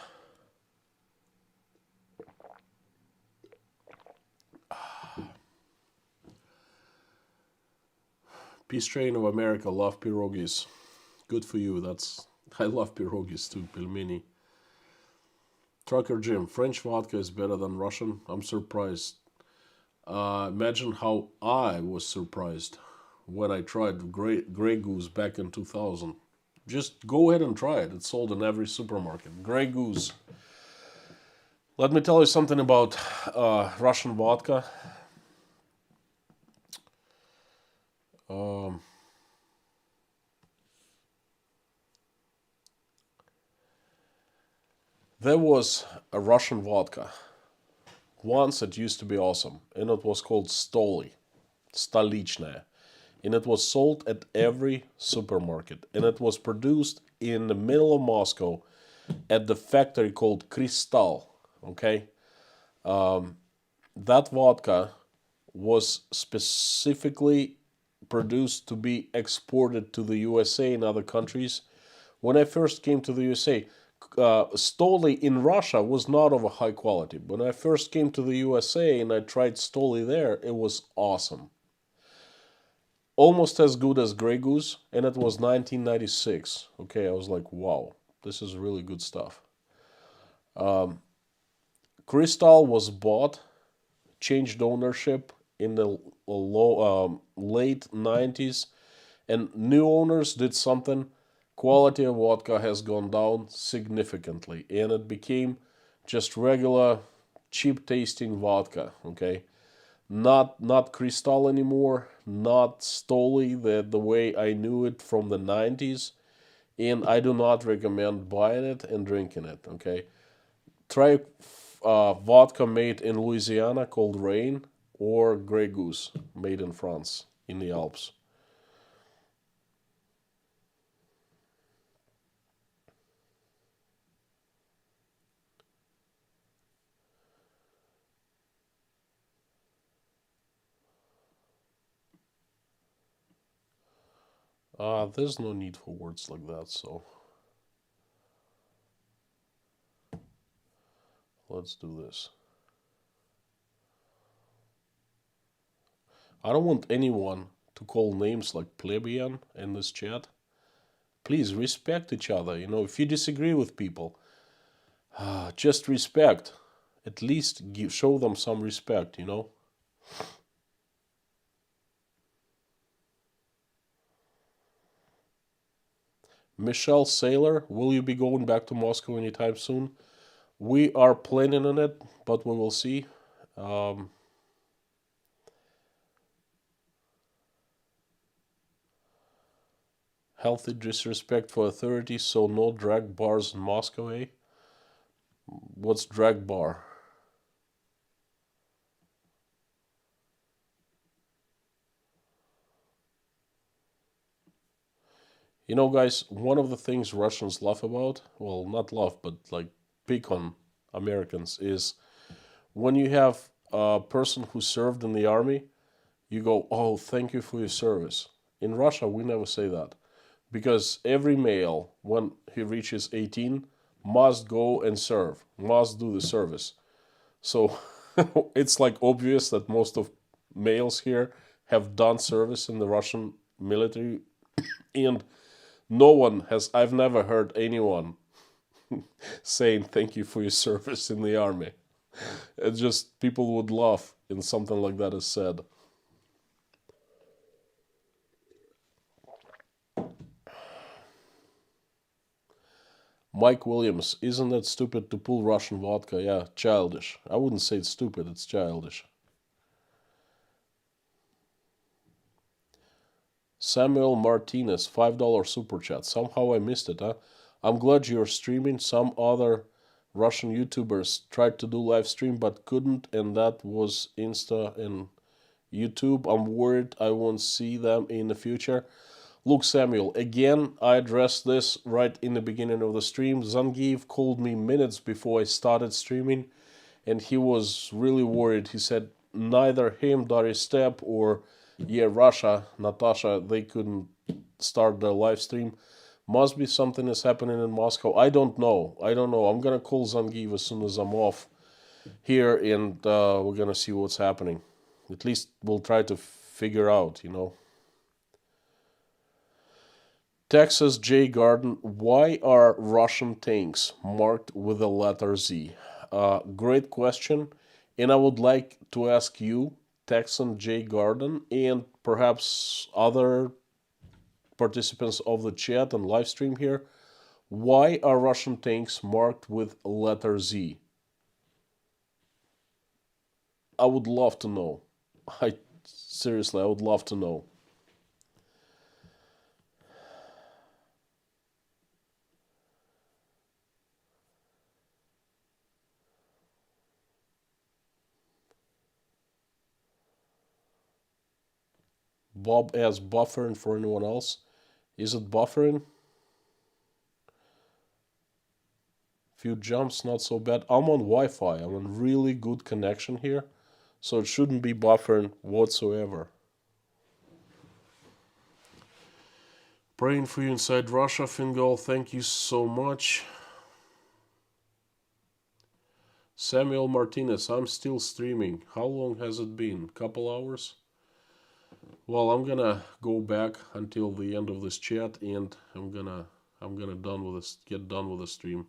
Peace Train of America, love pierogies. Good for you. I love pierogies too, pelmeni. Trucker Jim, French vodka is better than Russian. I'm surprised. Imagine how I was surprised when I tried Grey Goose back in 2000. Just go ahead and try it. It's sold in every supermarket. Grey Goose. Let me tell you something about Russian vodka. There was a Russian vodka. Once it used to be awesome, and it was called Stoli, Stolichная. And it was sold at every supermarket. And it was produced in the middle of Moscow at the factory called Crystal. Okay? That vodka was specifically produced to be exported to the USA and other countries. When I first came to the USA, Stoli in Russia was not of a high quality. When I first came to the USA and I tried Stoli there, it was awesome. Almost as good as Grey Goose, and it was 1996. Okay, I was like, wow, this is really good stuff. Crystal was bought, changed ownership in the late 90s, and new owners did something. Quality of vodka has gone down significantly, and it became just regular, cheap tasting vodka. Okay, not Crystal anymore, not Stoli the way I knew it from the 90s, and I do not recommend buying it and drinking it. Okay, try vodka made in Louisiana called Rain, or Grey Goose made in France in the Alps. There's no need for words like that, so let's do this. I don't want anyone to call names like plebeian in this chat. Please respect each other. If you disagree with people, just respect. At least show them some respect. Michelle Saylor, will you be going back to Moscow anytime soon? We are planning on it, but we will see. Um, Healthy disrespect for authorities, so no drag bars in Moscow, eh? What's drag bar? Guys, one of the things Russians laugh about, well, not laugh, but like pick on Americans, is when you have a person who served in the army, you go, oh, thank you for your service. In Russia, we never say that because every male, when he reaches 18, must go and serve, must do the service. So it's like obvious that most of males here have done service in the Russian military, and no one has, I've never heard anyone saying thank you for your service in the army. It's just people would laugh in something like that is said. Mike Williams, isn't that stupid to pull Russian vodka? Yeah, childish. I wouldn't say it's stupid, it's childish. Samuel Martinez, $5 super chat. Somehow I missed it, huh? I'm glad you're streaming. Some other Russian YouTubers tried to do live stream but couldn't, and that was Insta and YouTube. I'm worried I won't see them in the future. Look, Samuel, again, I addressed this right in the beginning of the stream. Zangieff called me minutes before I started streaming, and he was really worried. He said neither him, Darius Step, or Russia, Natasha, they couldn't start their live stream. Must be something is happening in Moscow. I don't know. I'm gonna call Zangieff as soon as I'm off here, and we're gonna see what's happening. At least we'll try to figure out. Texas J Garden, why are Russian tanks marked with the letter Z? Great question. And I would like to ask you, Texan J Garden, and perhaps other participants of the chat and live stream here, why are Russian tanks marked with letter Z? I would love to know. Seriously, I would love to know. Bob asks buffering for anyone else. Is it buffering? Few jumps, not so bad. I'm on Wi-Fi. I'm on really good connection here, so it shouldn't be buffering whatsoever. Praying for you inside Russia, Fingal. Thank you so much. Samuel Martinez, I'm still streaming. How long has it been? Couple hours? Well, I'm gonna go back until the end of this chat, and I'm gonna get done with the stream.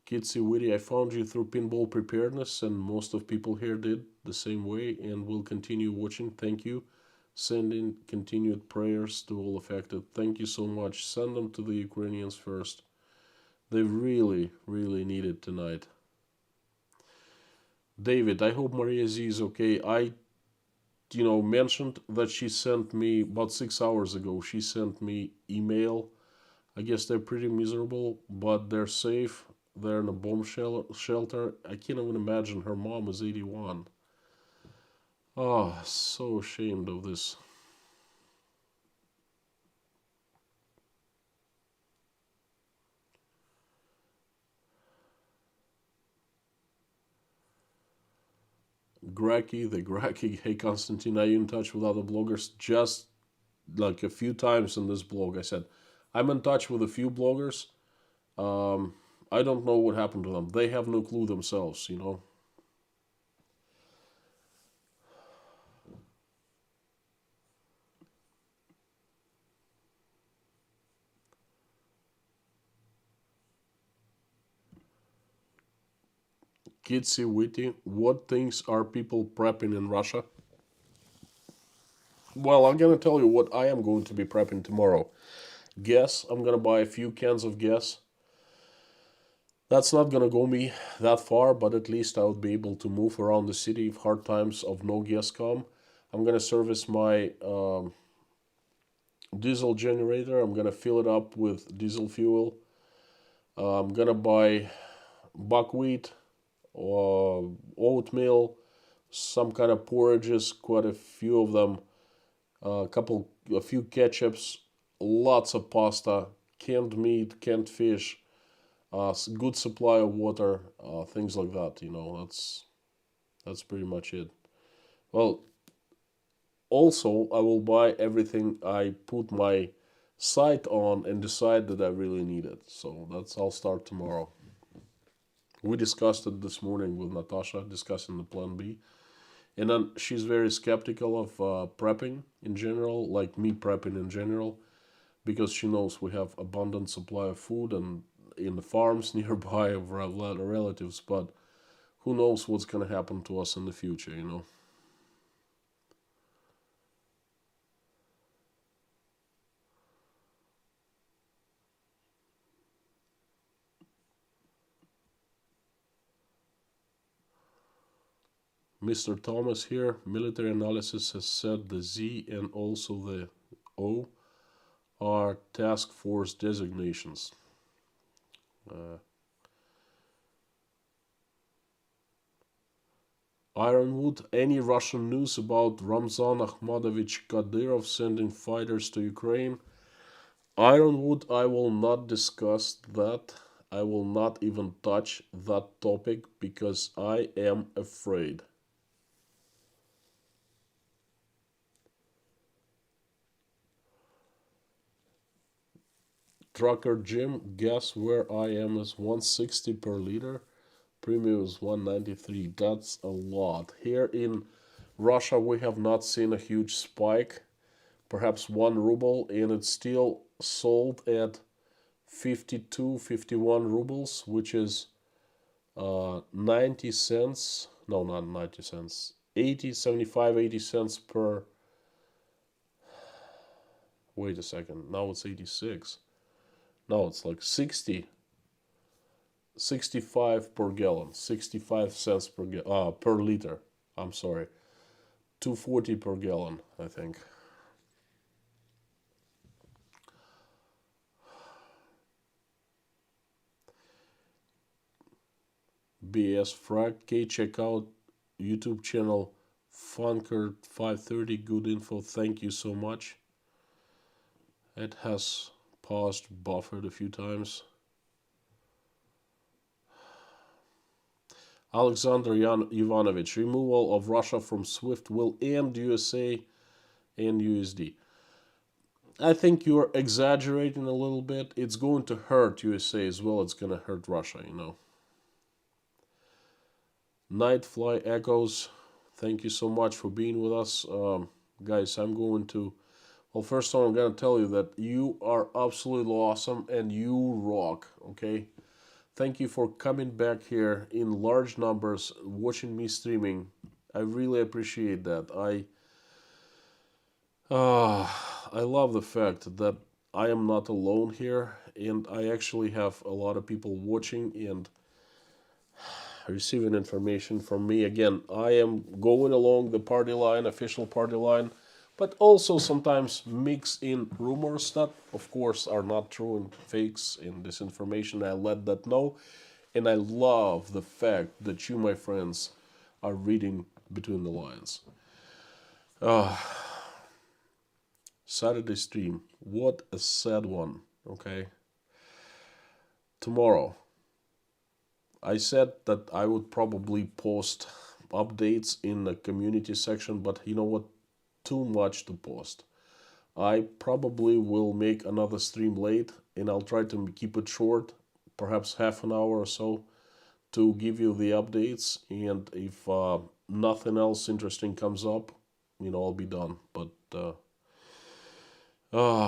Kitsy Witty, I found you through Pinball Preparedness, and most of people here did the same way, and will continue watching. Thank you. Sending continued prayers to all affected. Thank you so much. Send them to the Ukrainians first. They really, really need it tonight. David, I hope Maria Z is okay. I mentioned that she sent me about 6 hours ago. She sent me email. I guess they're pretty miserable, but they're safe. They're in a bomb shelter. I can't even imagine her mom is 81. Oh, so ashamed of this. The Graki, hey Constantine, are you in touch with other bloggers? Just like a few times in this blog, I said, I'm in touch with a few bloggers. I don't know what happened to them. They have no clue themselves. Kitsy Witty, what things are people prepping in Russia? Well, I'm gonna tell you what I am going to be prepping tomorrow. Gas, I'm gonna buy a few cans of gas. That's not gonna go me that far, but at least I would be able to move around the city if hard times of no gas come. I'm gonna service my diesel generator. I'm gonna fill it up with diesel fuel. I'm gonna buy buckwheat or oatmeal, some kind of porridges, quite a few of them, a few ketchups, lots of pasta, canned meat, canned fish, good supply of water, things like that. That's pretty much it. Well, also I will buy everything I put my sight on and decide that I really need it. So I'll start tomorrow. We discussed it this morning with Natasha, discussing the plan B. And then she's very skeptical of prepping in general, like me prepping in general, because she knows we have abundant supply of food and in the farms nearby of relatives, but who knows what's going to happen to us in the future. Mr. Thomas here, military analysis has said the Z and also the O are task force designations. Ironwood, any Russian news about Ramzan Akhmadovich Kadyrov sending fighters to Ukraine? Ironwood, I will not discuss that. I will not even touch that topic because I am afraid. Trucker Jim, guess where I am is 160 per liter. Premium is 193. That's a lot. Here in Russia, we have not seen a huge spike, perhaps 1 ruble, and it's still sold at 52, 51 rubles, which is 90 cents. No, not 90 cents. 80, 75, 80 cents per. Wait a second. Now it's 86. No, it's like 60. 65 per gallon. 65 cents per liter. I'm sorry. 240 per gallon, I think. BS Frag K, check out YouTube channel Funker 530. Good info. Thank you so much. It has paused, buffered a few times. Alexander Ivanovich, removal of Russia from SWIFT will end USA and USD. I think you're exaggerating a little bit. It's going to hurt USA as well. It's going to hurt Russia. Nightfly Echoes, thank you so much for being with us. Guys, I'm going to... Well, first of all, I'm going to tell you that you are absolutely awesome and you rock, okay? Thank you for coming back here in large numbers, watching me streaming. I really appreciate that. I love the fact that I am not alone here, and I actually have a lot of people watching and receiving information from me. Again, I am going along the party line, official party line, but also sometimes mix in rumors that, of course, are not true and fakes and disinformation. I let that know, and I love the fact that you, my friends, are reading between the lines. Saturday stream, what a sad one, okay? Tomorrow, I said that I would probably post updates in the community section, but you know what? Too much to post. I probably will make another stream late, and I'll try to keep it short, perhaps half an hour or so, to give you the updates. And if nothing else interesting comes up, I'll be done. But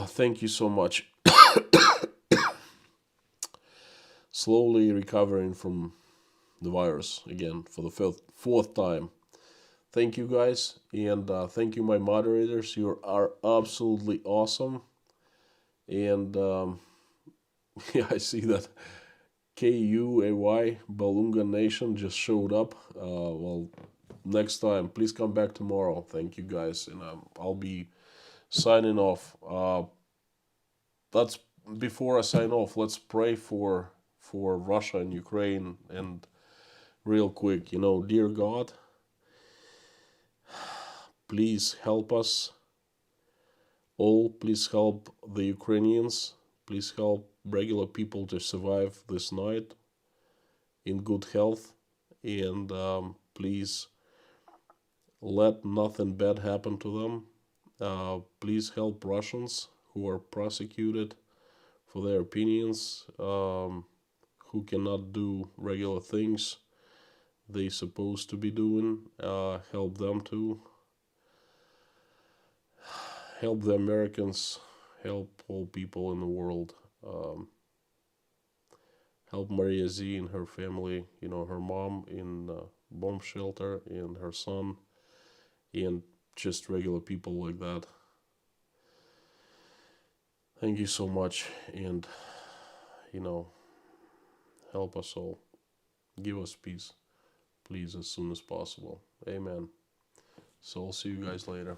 thank you so much. Slowly recovering from the virus again for the fourth time. Thank you guys, and thank you my moderators. You are absolutely awesome. And yeah, I see that KUAY Balunga Nation just showed up. Well, next time, please come back tomorrow. Thank you guys, and I'll be signing off. That's before I sign off. Let's pray for Russia and Ukraine. And real quick, dear God, please help us all. Please help the Ukrainians. Please help regular people to survive this night in good health. And please let nothing bad happen to them. Please help Russians who are prosecuted for their opinions, who cannot do regular things they supposed to be doing. Help them too. Help the Americans. Help all people in the world. Help Maria Z and her family. Her mom in bomb shelter and her son, and just regular people like that. Thank you so much, and help us all. Give us peace, please, as soon as possible. Amen. So I'll see you guys later.